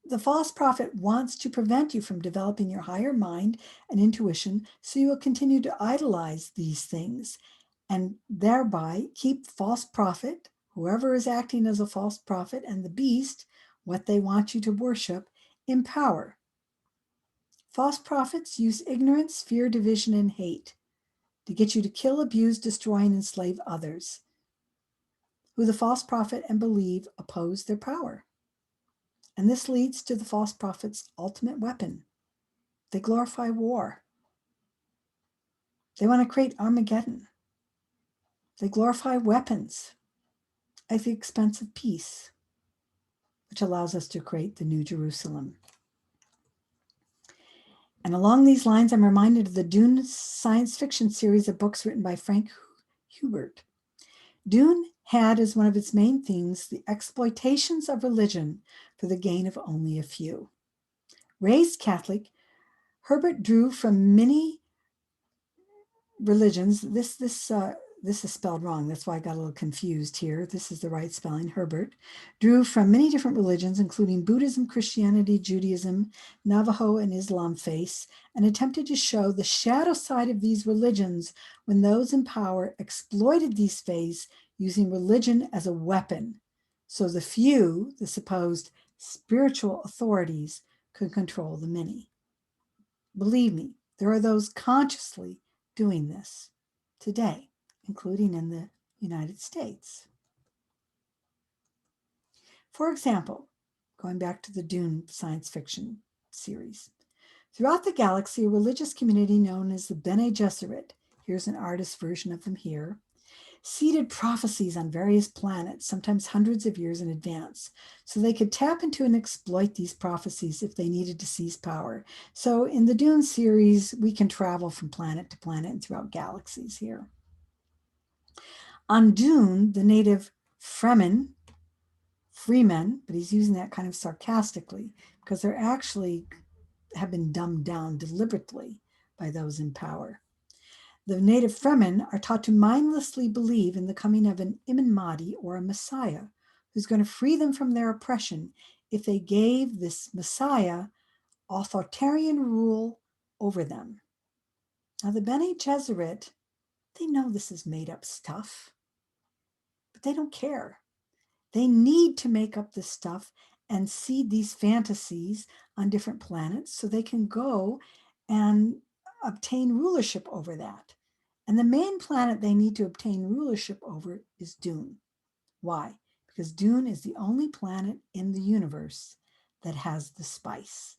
The false prophet wants to prevent you from developing your higher mind and intuition, so you will continue to idolize these things and thereby keep false prophet, whoever is acting as a false prophet, and the beast, what they want you to worship, in power. False prophets use ignorance, fear, division, and hate to get you to kill, abuse, destroy, and enslave others, who the false prophet and believe oppose their power. And this leads to the false prophet's ultimate weapon. They glorify war. They want to create Armageddon. They glorify weapons at the expense of peace, which allows us to create the New Jerusalem. And along these lines, I'm reminded of the Dune science fiction series of books written by Frank Herbert. Dune had as one of its main themes the exploitations of religion for the gain of only a few. Raised Catholic, Herbert drew from many religions. This is spelled wrong. That's why I got a little confused here. This is the right spelling. Herbert drew from many different religions, including Buddhism, Christianity, Judaism, Navajo, and Islam faiths, and attempted to show the shadow side of these religions when those in power exploited these faiths using religion as a weapon. So the few, the supposed spiritual authorities, could control the many. Believe me, there are those consciously doing this today, including in the United States. For example, going back to the Dune science fiction series, throughout the galaxy, a religious community known as the Bene Gesserit, here's an artist version of them here, seeded prophecies on various planets, sometimes hundreds of years in advance, so they could tap into and exploit these prophecies if they needed to seize power. So in the Dune series, we can travel from planet to planet and throughout galaxies here. On Dune, the native Fremen, but he's using that kind of sarcastically because they're actually have been dumbed down deliberately by those in power. The native Fremen are taught to mindlessly believe in the coming of an Imam Mahdi or a Messiah who's going to free them from their oppression if they gave this Messiah authoritarian rule over them. Now, the Bene Gesserit, they know this is made up stuff, but they don't care. They need to make up this stuff and seed these fantasies on different planets so they can go and obtain rulership over that. And the main planet they need to obtain rulership over is Dune. Why? Because Dune is the only planet in the universe that has the spice.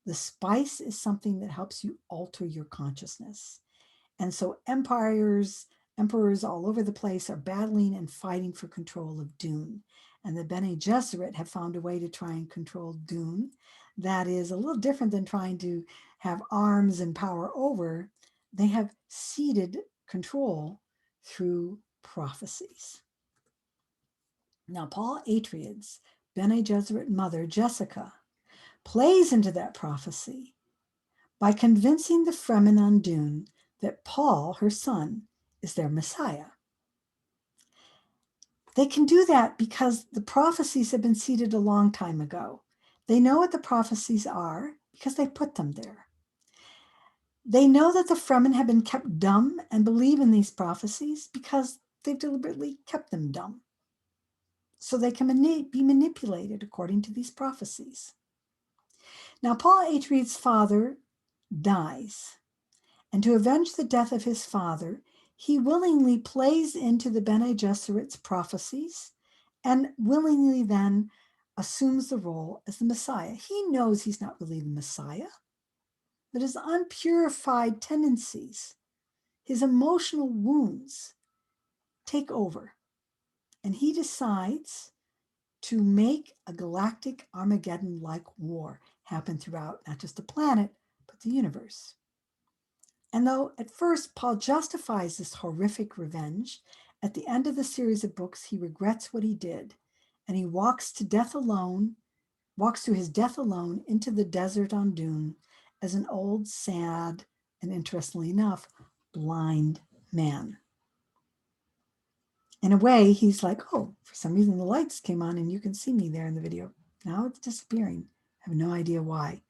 The spice is something that helps you alter your consciousness. And so emperors all over the place are battling and fighting for control of Dune. And the Bene Gesserit have found a way to try and control Dune that is a little different than trying to have arms and power over. They have ceded control through prophecies. Now, Paul Atreides' Bene Gesserit mother, Jessica, plays into that prophecy by convincing the Fremen on Dune that Paul, her son, is their Messiah. They can do that because the prophecies have been seeded a long time ago. They know what the prophecies are because they put them there. They know that the Fremen have been kept dumb and believe in these prophecies because they've deliberately kept them dumb. So they can be manipulated according to these prophecies. Now, Paul Atreides' father dies, and to avenge the death of his father, he willingly plays into the Bene Gesserit's prophecies and willingly then assumes the role as the Messiah. He knows he's not really the Messiah, but his unpurified tendencies, his emotional wounds take over, and he decides to make a galactic Armageddon-like war happen throughout not just the planet, but the universe. And though at first Paul justifies this horrific revenge, at the end of the series of books, he regrets what he did, and he walks to his death alone into the desert on Dune as an old, sad, and interestingly enough, blind man. In a way, he's like, oh, for some reason the lights came on and you can see me there in the video. Now it's disappearing. I have no idea why.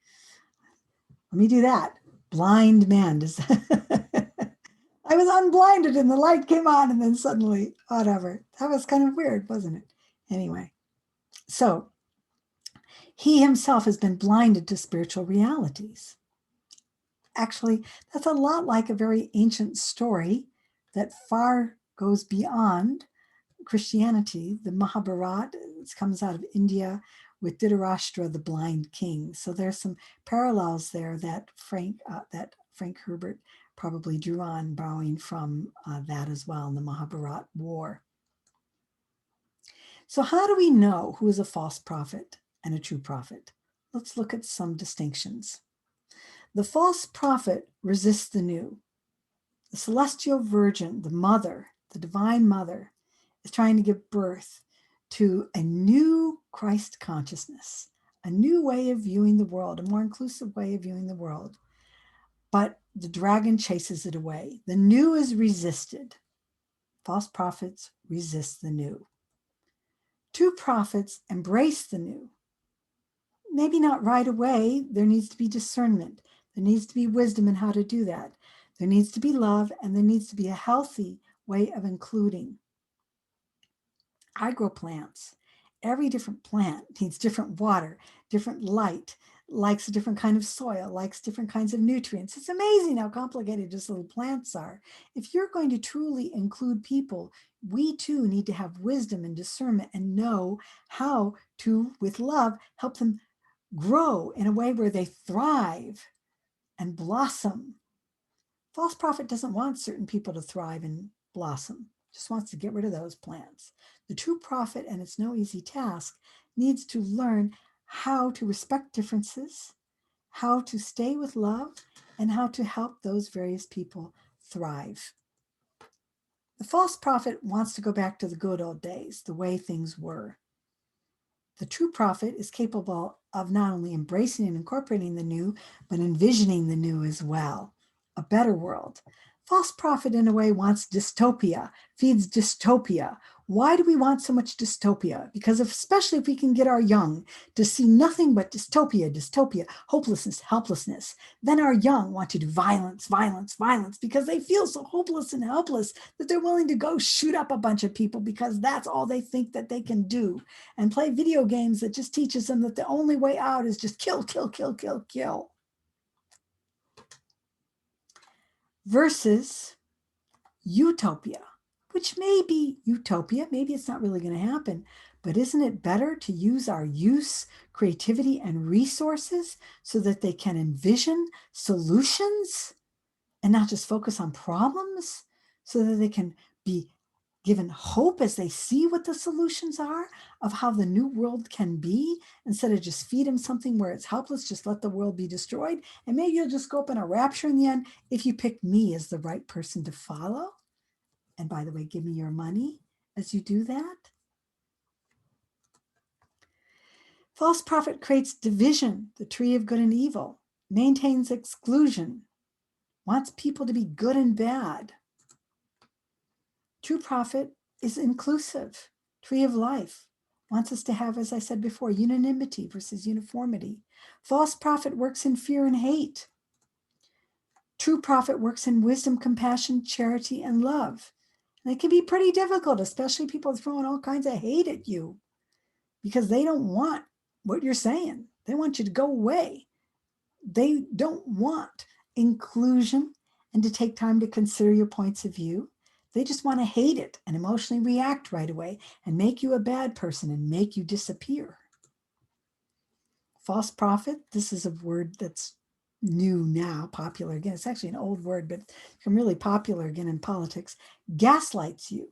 Let me do that. Blind man. I was unblinded and the light came on and then suddenly, whatever. That was kind of weird, wasn't it? Anyway, so he himself has been blinded to spiritual realities. Actually, that's a lot like a very ancient story that far goes beyond Christianity. The Mahabharata comes out of India with Dhritarashtra, the blind king. So there's some parallels there that Frank Herbert probably drew on, borrowing from that as well in the Mahabharata war. So how do we know who is a false prophet and a true prophet? Let's look at some distinctions. The false prophet resists the new. The celestial virgin, the mother, the divine mother, is trying to give birth to a new Christ consciousness, a new way of viewing the world, a more inclusive way of viewing the world. But the dragon chases it away. The new is resisted. False prophets resist the new. True prophets embrace the new. Maybe not right away. There needs to be discernment. There needs to be wisdom in how to do that. There needs to be love, and there needs to be a healthy way of including. I grow plants. Every different plant needs different water, different light, likes a different kind of soil, likes different kinds of nutrients. It's amazing how complicated just little plants are. If you're going to truly include people, we too need to have wisdom and discernment and know how to, with love, help them grow in a way where they thrive and blossom. False prophet doesn't want certain people to thrive and blossom, just wants to get rid of those plants. The true prophet, and it's no easy task, needs to learn how to respect differences, how to stay with love, and how to help those various people thrive. The false prophet wants to go back to the good old days, the way things were. The true prophet is capable of not only embracing and incorporating the new, but envisioning the new as well, a better world. False prophet, in a way, wants dystopia, feeds dystopia. Why do we want so much dystopia? Because especially if we can get our young to see nothing but dystopia, dystopia, hopelessness, helplessness, then our young want to do violence, violence, violence, because they feel so hopeless and helpless that they're willing to go shoot up a bunch of people because that's all they think that they can do, and play video games that just teaches them that the only way out is just kill, kill, kill, kill, kill. Versus utopia, which may be utopia, maybe it's not really going to happen, but isn't it better to use our use, creativity, and resources so that they can envision solutions and not just focus on problems, so that they can be given hope as they see what the solutions are of how the new world can be, instead of just feed them something where it's helpless, just let the world be destroyed. And maybe you'll just go up in a rapture in the end if you pick me as the right person to follow. And by the way, give me your money as you do that. False prophet creates division, the tree of good and evil, maintains exclusion, wants people to be good and bad. True prophet is inclusive, tree of life, wants us to have, as I said before, unanimity versus uniformity. False prophet works in fear and hate. True prophet works in wisdom, compassion, charity, and love. And it can be pretty difficult, especially people throwing all kinds of hate at you because they don't want what you're saying. They want you to go away. They don't want inclusion and to take time to consider your points of view. They just want to hate it and emotionally react right away and make you a bad person and make you disappear. False prophet, this is a word that's new now, popular again. It's actually an old word, but it's become really popular again in politics. Gaslights you.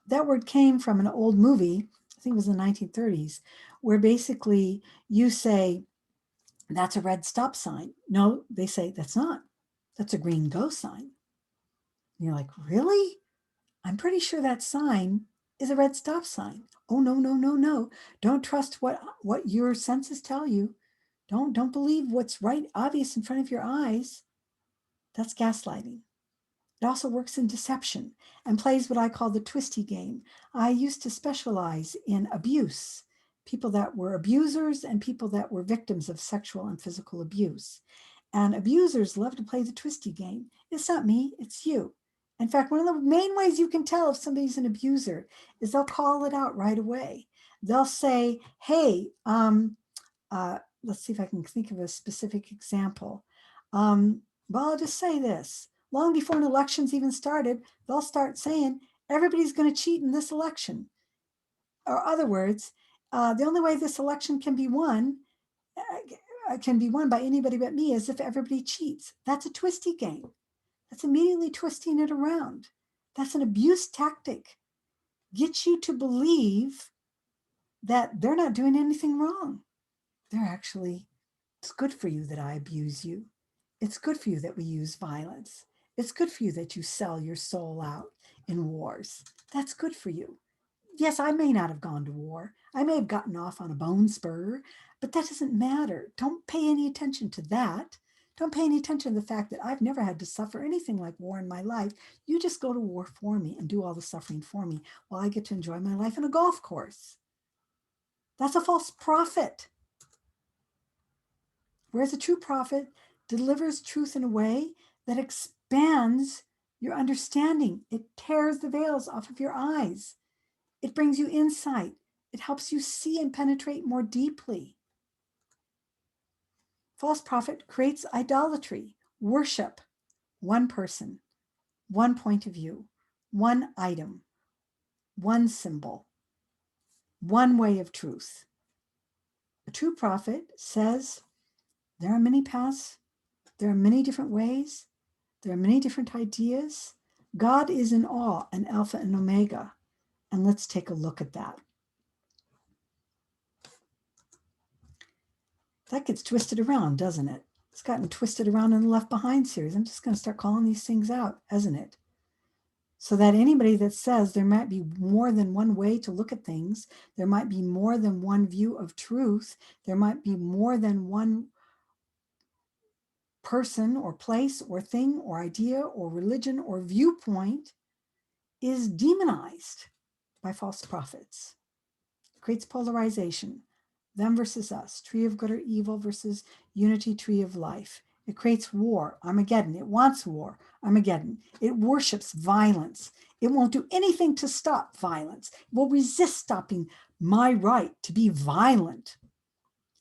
That word came from an old movie, I think it was in the 1930s, where basically you say, that's a red stop sign. No, they say, that's not. That's a green go sign. And you're like, really? I'm pretty sure that sign is a red stop sign. Oh, no, no, no, no. Don't trust what your senses tell you. Don't believe what's right, obvious in front of your eyes. That's gaslighting. It also works in deception and plays what I call the twisty game. I used to specialize in abuse, people that were abusers and people that were victims of sexual and physical abuse. And abusers love to play the twisty game. It's not me, it's you. In fact, one of the main ways you can tell if somebody's an abuser is they'll call it out right away. They'll say, hey, let's see if I can think of a specific example. Well, I'll just say this. Long before an election's even started, they'll start saying, everybody's going to cheat in this election. Or other words, the only way this election can be won by anybody but me is if everybody cheats. That's a twisty game. That's immediately twisting it around. That's an abuse tactic. Get you to believe that they're not doing anything wrong. They're actually, it's good for you that I abuse you. It's good for you that we use violence. It's good for you that you sell your soul out in wars. That's good for you. Yes, I may not have gone to war. I may have gotten off on a bone spur, but that doesn't matter. Don't pay any attention to that. Don't pay any attention to the fact that I've never had to suffer anything like war in my life. You just go to war for me and do all the suffering for me while I get to enjoy my life in a golf course. That's a false prophet. Whereas a true prophet delivers truth in a way that expands your understanding. It tears the veils off of your eyes. It brings you insight. It helps you see and penetrate more deeply. False prophet creates idolatry, worship, one person, one point of view, one item, one symbol, one way of truth. A true prophet says there are many paths, there are many different ways, there are many different ideas. God is in all, an Alpha and Omega. And let's take a look at that. That gets twisted around, doesn't it? It's gotten twisted around in the Left Behind series. I'm just going to start calling these things out, hasn't it? So that anybody that says there might be more than one way to look at things, there might be more than one view of truth, there might be more than one person or place or thing or idea or religion or viewpoint is demonized by false prophets. It creates polarization, them versus us, tree of good or evil versus unity, tree of life. It creates war, Armageddon. It wants war, Armageddon. It worships violence. It won't do anything to stop violence. It will resist stopping my right to be violent.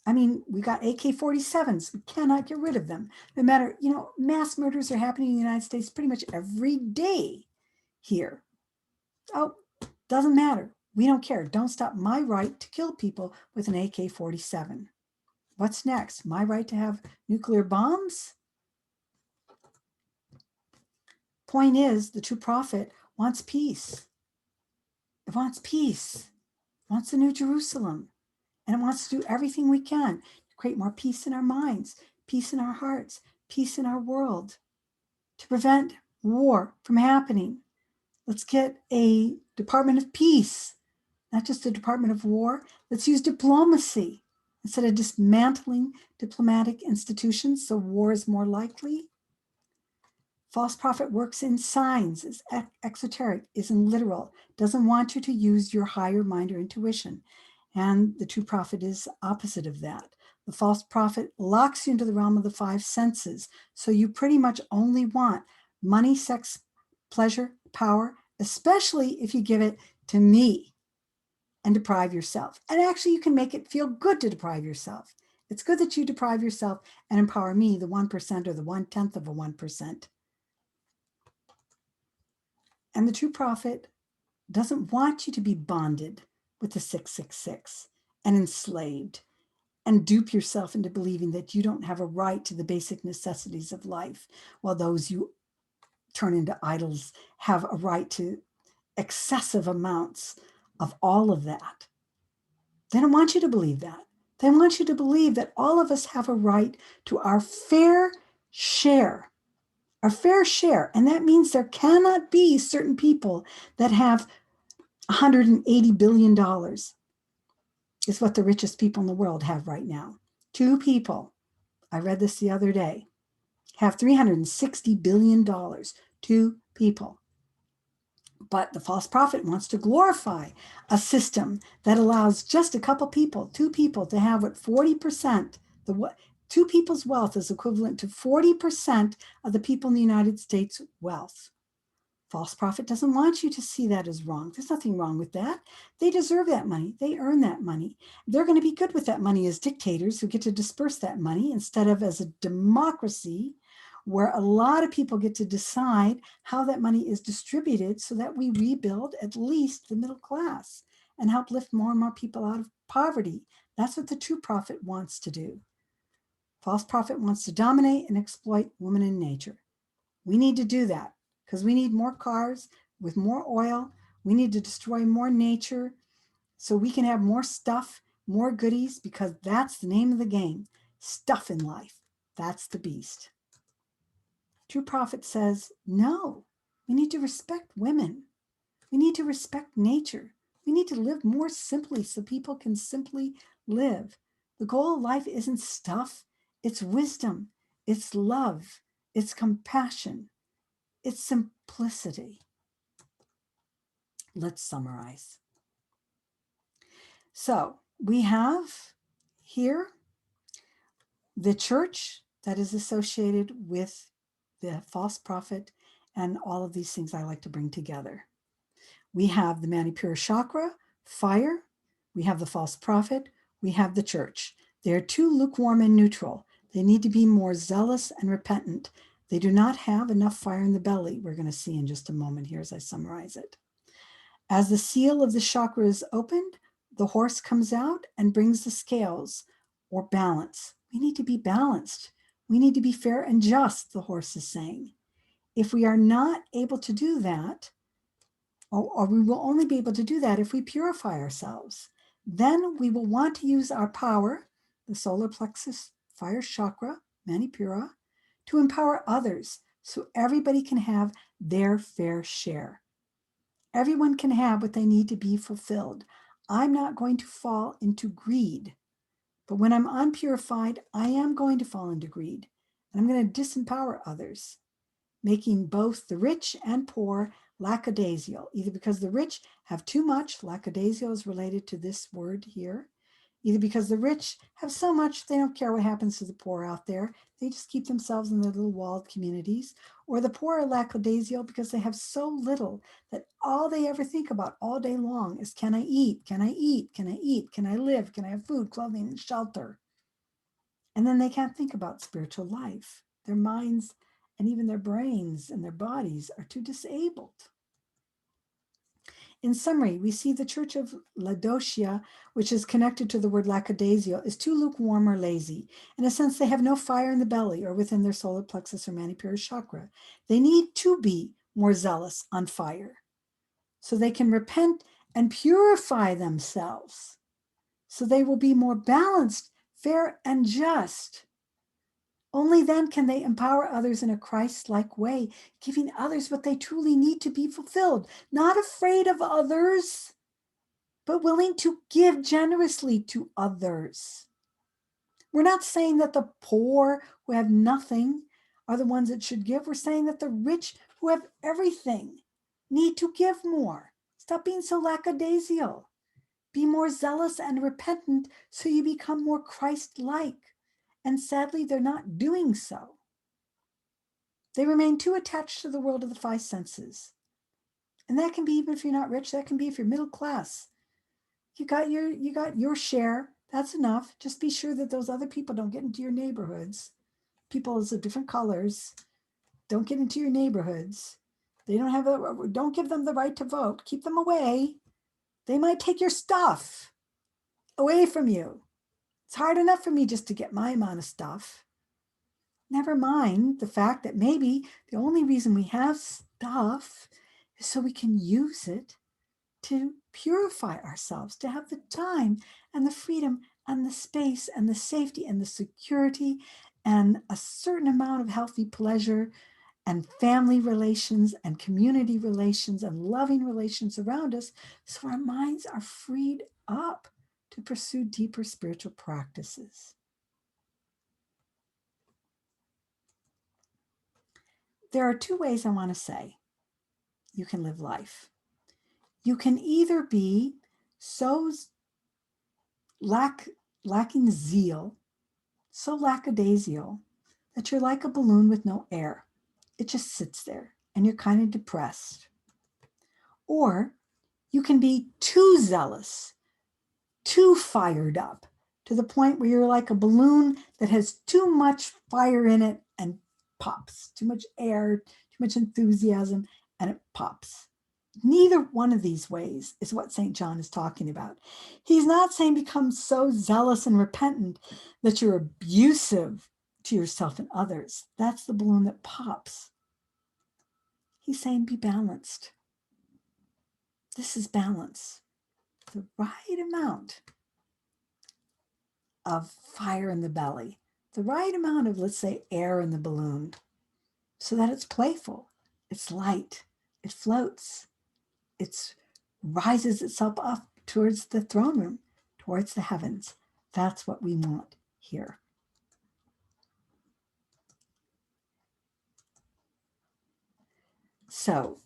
I mean, we got AK-47s. We cannot get rid of them. No matter, mass murders are happening in the United States pretty much every day here. Oh, doesn't matter. We don't care. Don't stop my right to kill people with an AK-47. What's next? My right to have nuclear bombs? Point is, the true prophet wants peace. It wants peace. It wants a new Jerusalem. And it wants to do everything we can to create more peace in our minds, peace in our hearts, peace in our world, to prevent war from happening. Let's get a Department of Peace, not just a Department of War. Let's use diplomacy instead of dismantling diplomatic institutions so war is more likely. False prophet works in signs, is exoteric, isn't literal, doesn't want you to use your higher mind or intuition. And the true prophet is opposite of that. The false prophet locks you into the realm of the five senses. So you pretty much only want money, sex, pleasure, power, especially if you give it to me and deprive yourself. And actually, you can make it feel good to deprive yourself. It's good that you deprive yourself and empower me, the 1% or the 1/10 of a 1%. And the true prophet doesn't want you to be bonded with the 666 and enslaved and dupe yourself into believing that you don't have a right to the basic necessities of life, while those you turn into idols have a right to excessive amounts of all of that. They don't want you to believe that. They want you to believe that all of us have a right to our fair share. Our fair share. And that means there cannot be certain people that have $180 billion is what the richest people in the world have right now. 2 people, I read this the other day, have $360 billion. 2 people. But the false prophet wants to glorify a system that allows just a couple people, 2 people, to have what 40%, 2 people's wealth is equivalent to 40% of the people in the United States' wealth. False prophet doesn't want you to see that as wrong. There's nothing wrong with that. They deserve that money. They earn that money. They're going to be good with that money as dictators who get to disperse that money instead of as a democracy where a lot of people get to decide how that money is distributed so that we rebuild at least the middle class and help lift more and more people out of poverty. That's what the true prophet wants to do. False prophet wants to dominate and exploit woman and nature. We need to do that because we need more cars with more oil. We need to destroy more nature so we can have more stuff, more goodies, because that's the name of the game. Stuff in life. That's the beast. True prophet says, no, we need to respect women. We need to respect nature. We need to live more simply so people can simply live. The goal of life isn't stuff. It's wisdom. It's love. It's compassion. It's simplicity. Let's summarize. So we have here the church that is associated with the false prophet and all of these things I like to bring together. We have the Manipura chakra, fire. We have the false prophet. We have the church. They are too lukewarm and neutral. They need to be more zealous and repentant. They do not have enough fire in the belly. We're going to see in just a moment here as I summarize it. As the seal of the chakra is opened, the horse comes out and brings the scales or balance. We need to be balanced. We need to be fair and just, the horse is saying. If we are not able to do that, or we will only be able to do that if we purify ourselves, then we will want to use our power, the solar plexus, fire chakra, Manipura, to empower others so everybody can have their fair share. Everyone can have what they need to be fulfilled. I'm not going to fall into greed, but when I'm unpurified, I am going to fall into greed. And I'm going to disempower others, making both the rich and poor lackadaisical, either because the rich have too much, lackadaisical is related to this word here, either because the rich have so much they don't care what happens to the poor out there. They just keep themselves in their little walled communities. Or the poor are lackadaisical because they have so little that all they ever think about all day long is, can I eat? Can I eat? Can I eat? Can I live? Can I have food, clothing, and shelter? And then they can't think about spiritual life. Their minds and even their brains and their bodies are too disabled. In summary, we see the Church of Laodicea, which is connected to the word lackadaisical, is too lukewarm or lazy. In a sense, they have no fire in the belly or within their solar plexus or Manipura chakra. They need to be more zealous on fire so they can repent and purify themselves, so they will be more balanced, fair, and just. Only then can they empower others in a Christ-like way, giving others what they truly need to be fulfilled, not afraid of others, but willing to give generously to others. We're not saying that the poor who have nothing are the ones that should give. We're saying that the rich who have everything need to give more. Stop being so lackadaisical. Be more zealous and repentant so you become more Christ-like. And sadly, they're not doing so. They remain too attached to the world of the five senses. And that can be even if you're not rich, that can be if you're middle class. You got your share. That's enough. Just be sure that those other people don't get into your neighborhoods. People of different colors don't get into your neighborhoods. They don't give them the right to vote. Keep them away. They might take your stuff away from you. It's hard enough for me just to get my amount of stuff. Never mind the fact that maybe the only reason we have stuff is so we can use it to purify ourselves, to have the time and the freedom and the space and the safety and the security and a certain amount of healthy pleasure and family relations and community relations and loving relations around us, so our minds are freed up to pursue deeper spiritual practices. There are two ways I want to say you can live life. You can either be so lacking zeal, so lackadaisical, that you're like a balloon with no air. It just sits there and you're kind of depressed. Or you can be too zealous, too fired up, to the point where you're like a balloon that has too much fire in it and pops, too much air, too much enthusiasm, and it pops. Neither one of these ways is what St. John is talking about. He's not saying become so zealous and repentant that you're abusive to yourself and others. That's the balloon that pops. He's saying be balanced. This is balance. The right amount of fire in the belly, the right amount of, let's say, air in the balloon, so that it's playful, it's light, it floats, it rises itself up towards the throne room, towards the heavens. That's what we want here. So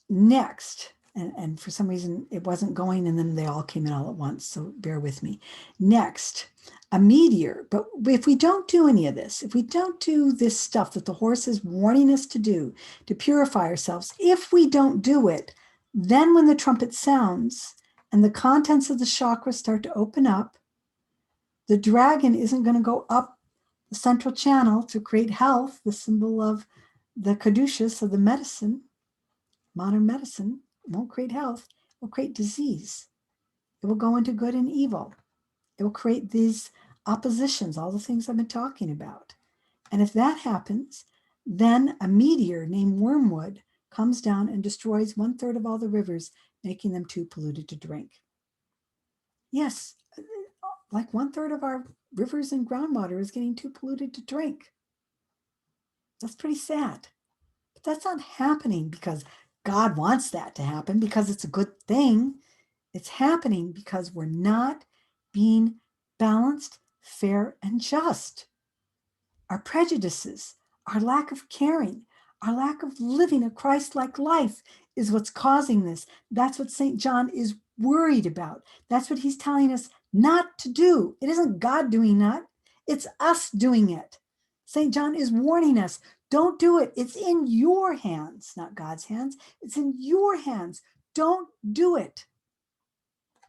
next, and for some reason it wasn't going, and then they all came in all at once, so bear with me. Next, a meteor. But if we don't do any of this, if we don't do this stuff that the horse is warning us to do, to purify ourselves, if we don't do it, then when the trumpet sounds and the contents of the chakras start to open up, the dragon isn't going to go up the central channel to create health, the symbol of the caduceus, of the medicine. Modern medicine won't create health, it will create disease. It will go into good and evil. It will create these oppositions, all the things I've been talking about. And if that happens, then a meteor named Wormwood comes down and destroys 1/3 of all the rivers, making them too polluted to drink. Yes, like 1/3 of our rivers and groundwater is getting too polluted to drink. That's pretty sad. But that's not happening because God wants that to happen, because it's a good thing. It's happening because we're not being balanced, fair, and just. Our prejudices, our lack of caring, our lack of living a Christ-like life is what's causing this. That's what St. John is worried about. That's what he's telling us not to do. It isn't God doing that. It's us doing it. St. John is warning us, don't do it. It's in your hands, not God's hands. It's in your hands. Don't do it.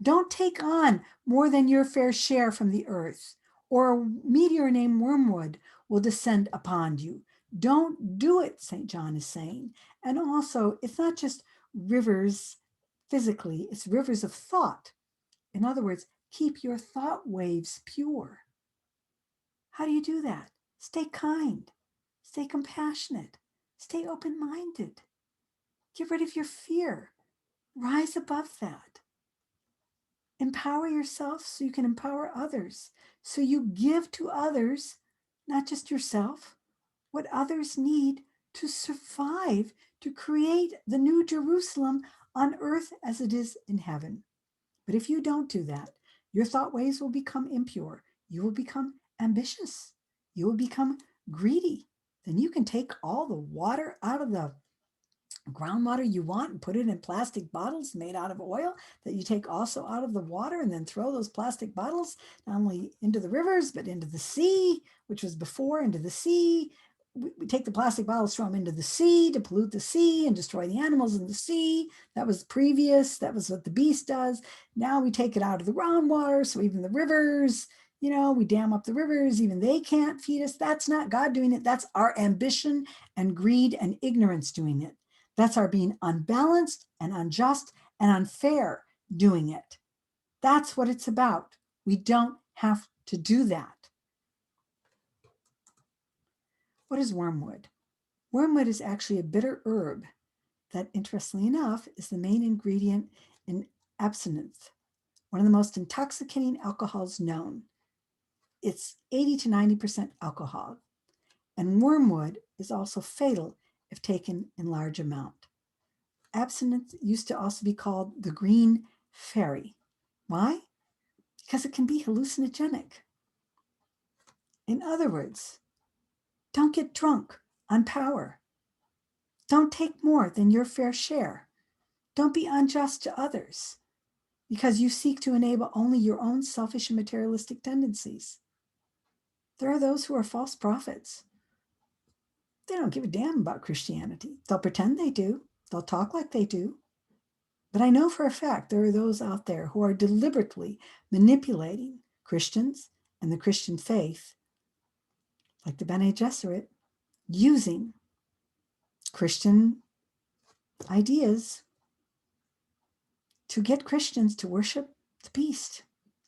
Don't take on more than your fair share from the earth, or a meteor named Wormwood will descend upon you. Don't do it, St. John is saying. And also, it's not just rivers physically, it's rivers of thought. In other words, keep your thought waves pure. How do you do that? Stay kind, stay compassionate, stay open-minded. Get rid of your fear. Rise above that. Empower yourself so you can empower others. So you give to others, not just yourself, what others need to survive, to create the new Jerusalem on earth as it is in heaven. But if you don't do that, your thought ways will become impure. You will become ambitious. You will become greedy. Then you can take all the water out of the groundwater you want and put it in plastic bottles made out of oil that you take also out of the water, and then throw those plastic bottles not only into the rivers but into the sea, which was before, into the sea. We take the plastic bottles, throw them into the sea to pollute the sea and destroy the animals in the sea. That was previous. That was what the beast does. Now we take it out of the groundwater, so even the rivers, we dam up the rivers, even they can't feed us. That's not God doing it. That's our ambition and greed and ignorance doing it. That's our being unbalanced and unjust and unfair doing it. That's what it's about. We don't have to do that. What is wormwood? Wormwood is actually a bitter herb that, interestingly enough, is the main ingredient in absinthe, one of the most intoxicating alcohols known. It's 80 to 90% alcohol. And wormwood is also fatal if taken in large amount. Abstinence used to also be called the green fairy. Why? Because it can be hallucinogenic. In other words, don't get drunk on power. Don't take more than your fair share. Don't be unjust to others because you seek to enable only your own selfish and materialistic tendencies. There are those who are false prophets. They don't give a damn about Christianity. They'll pretend they do. They'll talk like they do. But I know for a fact there are those out there who are deliberately manipulating Christians and the Christian faith, like the Bene Gesserit, using Christian ideas to get Christians to worship the beast,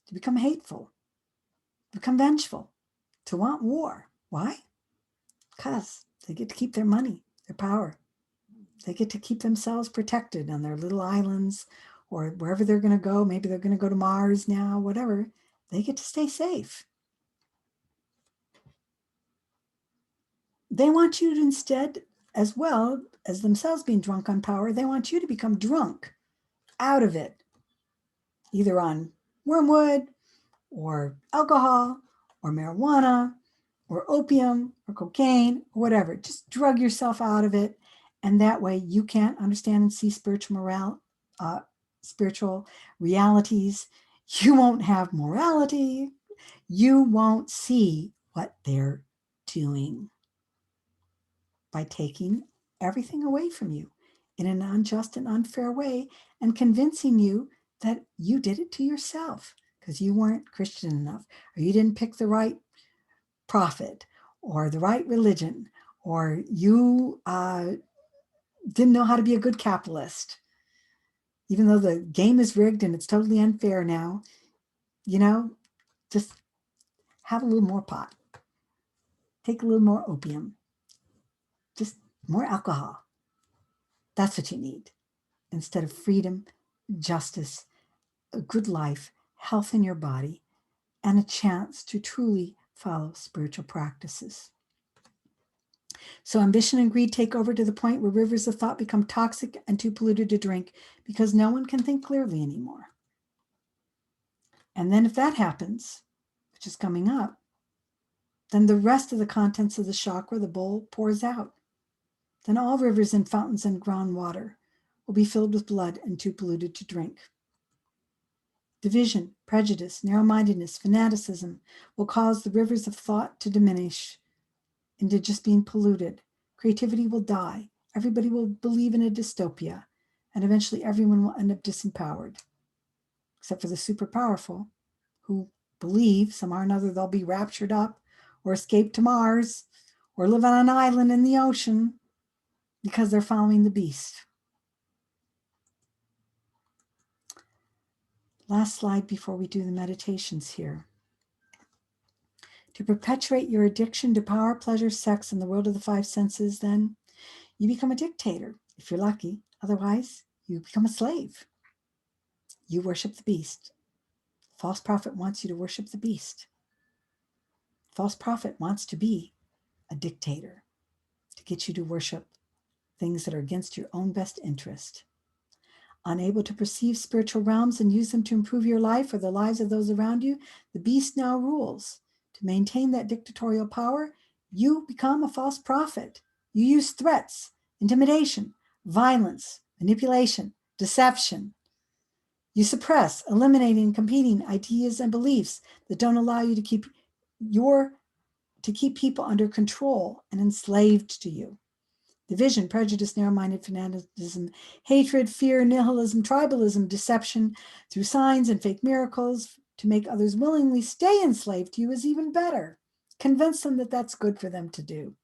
to become hateful, become vengeful, to want war. Why? Because they get to keep their money, their power. They get to keep themselves protected on their little islands or wherever they're going to go. Maybe they're going to go to Mars now, whatever. They get to stay safe. They want you to instead, as well as themselves being drunk on power, they want you to become drunk out of it, either on wormwood or alcohol or marijuana or opium or cocaine or whatever. Just drug yourself out of it. And that way you can't understand and see spiritual realities. You won't have morality. You won't see what they're doing by taking everything away from you in an unjust and unfair way and convincing you that you did it to yourself because you weren't Christian enough, or you didn't pick the right prophet or the right religion, or you didn't know how to be a good capitalist. Even though the game is rigged and it's totally unfair now, just have a little more pot. Take a little more opium. Just more alcohol. That's what you need. Instead of freedom, justice, a good life, health in your body, and a chance to truly follow spiritual practices. So ambition and greed take over to the point where rivers of thought become toxic and too polluted to drink because no one can think clearly anymore. And then if that happens, which is coming up, Then the rest of the contents of the chakra, the bowl, pours out. Then all rivers and fountains and groundwater will be filled with blood and too polluted to drink. Division, prejudice, narrow-mindedness, fanaticism will cause the rivers of thought to diminish into just being polluted. Creativity will die. Everybody will believe in a dystopia, and eventually everyone will end up disempowered, except for the super powerful who believe somehow or another they'll be raptured up or escape to Mars or live on an island in the ocean because they're following the beast. Last slide before we do the meditations here. To perpetuate your addiction to power, pleasure, sex, and the world of the five senses, then you become a dictator, if you're lucky. Otherwise, you become a slave. You worship the beast. False prophet wants you to worship the beast. False prophet wants to be a dictator, to get you to worship things that are against your own best interest. Unable to perceive spiritual realms and use them to improve your life or the lives of those around you, the beast now rules. To maintain that dictatorial power, you become a false prophet. You use threats, intimidation, violence, manipulation, deception. You suppress, eliminating competing ideas and beliefs that don't allow you to keep people under control and enslaved to you. Division, prejudice, narrow-minded fanaticism, hatred, fear, nihilism, tribalism, deception through signs and fake miracles to make others willingly stay enslaved to you is even better. Convince them that that's good for them to do.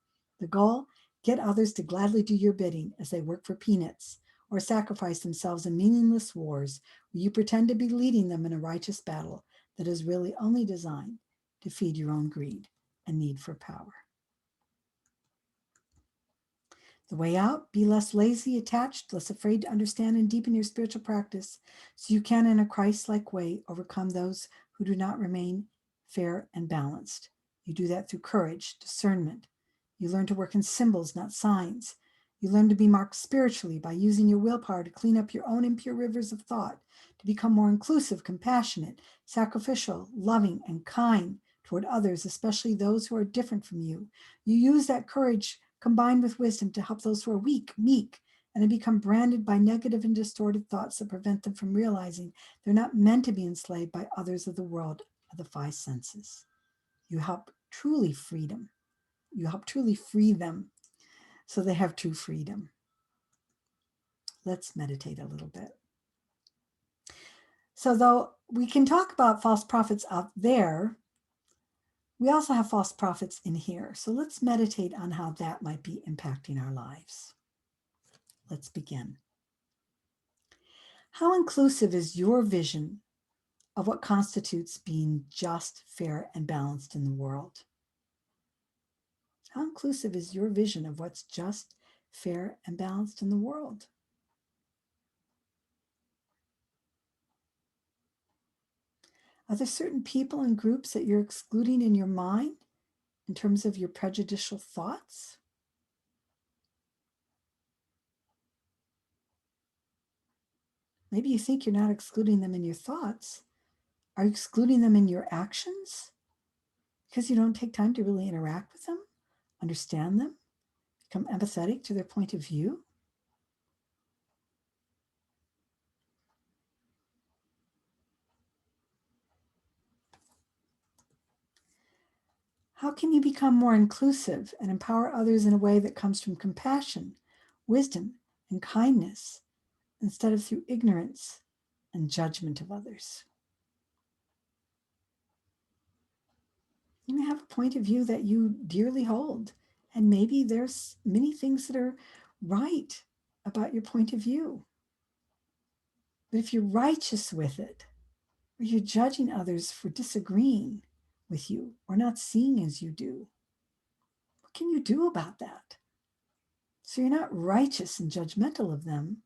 The goal, get others to gladly do your bidding as they work for peanuts or sacrifice themselves in meaningless wars where you pretend to be leading them in a righteous battle that is really only designed to feed your own greed and need for power. The way out, be less lazy, attached, less afraid to understand and deepen your spiritual practice so you can, in a Christ-like way, overcome those who do not remain fair and balanced. You do that through courage, discernment. You learn to work in symbols, not signs. You learn to be marked spiritually by using your willpower to clean up your own impure rivers of thought, to become more inclusive, compassionate, sacrificial, loving, and kind toward others, especially those who are different from you. You use that courage combined with wisdom to help those who are weak, meek, and have become branded by negative and distorted thoughts that prevent them from realizing they're not meant to be enslaved by others of the world of the five senses. You help truly freedom. You help truly free them so they have true freedom. Let's meditate a little bit. So though we can talk about false prophets out there, we also have false prophets in here. So let's meditate on how that might be impacting our lives. Let's begin. How inclusive is your vision of what constitutes being just, fair, and balanced in the world? How inclusive is your vision of what's just, fair, and balanced in the world? Are there certain people and groups that you're excluding in your mind in terms of your prejudicial thoughts? Maybe you think you're not excluding them in your thoughts. Are you excluding them in your actions? Because you don't take time to really interact with them, understand them, become empathetic to their point of view? How can you become more inclusive and empower others in a way that comes from compassion, wisdom, and kindness, instead of through ignorance and judgment of others? You may have a point of view that you dearly hold, and maybe there's many things that are right about your point of view. But if you're righteous with it, or you're judging others for disagreeing with you or not seeing as you do, what can you do about that? So you're not righteous and judgmental of them,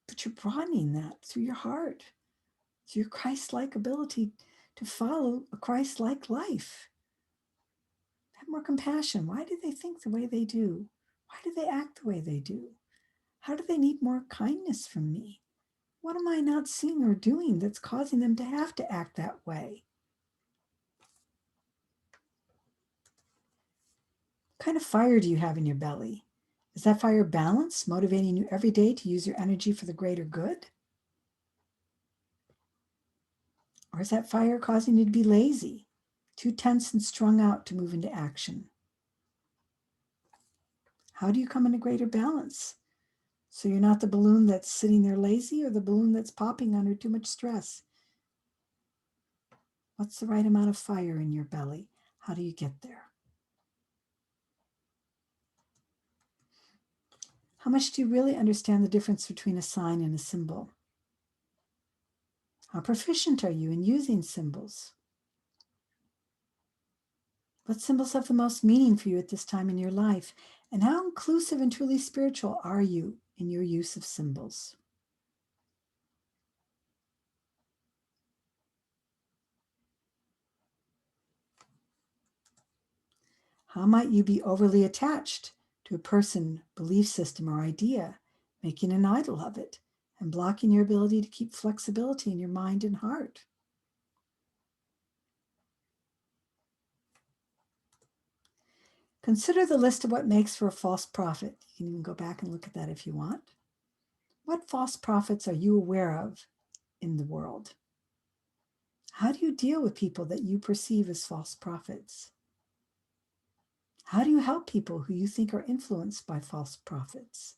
but you're broadening that through your heart, through your Christ-like ability to follow a Christ-like life. Have more compassion. Why do they think the way they do? Why do they act the way they do? How do they need more kindness from me? What am I not seeing or doing that's causing them to have to act that way? kind of fire do you have in your belly? Is that fire balanced, motivating you every day to use your energy for the greater good? Or is that fire causing you to be lazy, too tense and strung out to move into action? How do you come into greater balance? So you're not the balloon that's sitting there lazy or the balloon that's popping under too much stress. What's the right amount of fire in your belly? How do you get there? How much do you really understand the difference between a sign and a symbol? How proficient are you in using symbols? What symbols have the most meaning for you at this time in your life? And how inclusive and truly spiritual are you in your use of symbols? How might you be overly attached to a person, belief system, or idea, making an idol of it and blocking your ability to keep flexibility in your mind and heart? Consider the list of what makes for a false prophet. You can even go back and look at that if you want. What false prophets are you aware of in the world? How do you deal with people that you perceive as false prophets? How do you help people who you think are influenced by false prophets?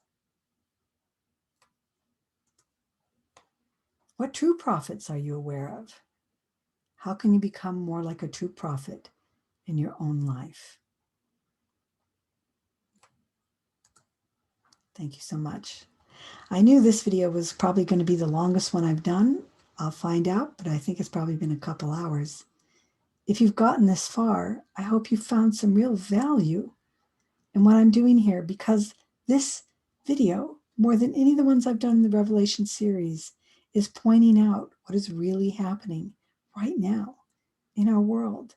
What true prophets are you aware of? How can you become more like a true prophet in your own life? Thank you so much. I knew this video was probably going to be the longest one I've done. I'll find out, but I think it's probably been a couple hours. If you've gotten this far, I hope you found some real value in what I'm doing here, because this video, more than any of the ones I've done in the Revelation series, is pointing out what is really happening right now in our world.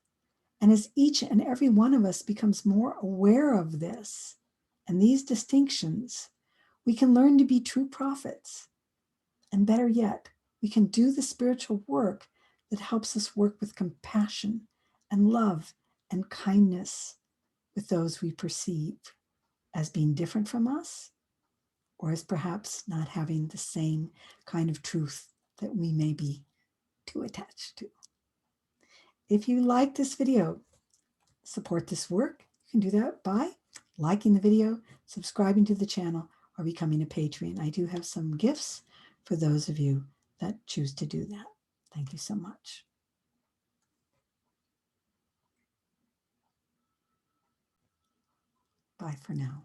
And as each and every one of us becomes more aware of this and these distinctions, we can learn to be true prophets. And better yet, we can do the spiritual work that helps us work with compassion and love and kindness with those we perceive as being different from us, or as perhaps not having the same kind of truth that we may be too attached to. If you like this video, support this work, you can do that by liking the video, subscribing to the channel, or becoming a Patreon. I do have some gifts for those of you that choose to do that. Thank you so much. Bye for now.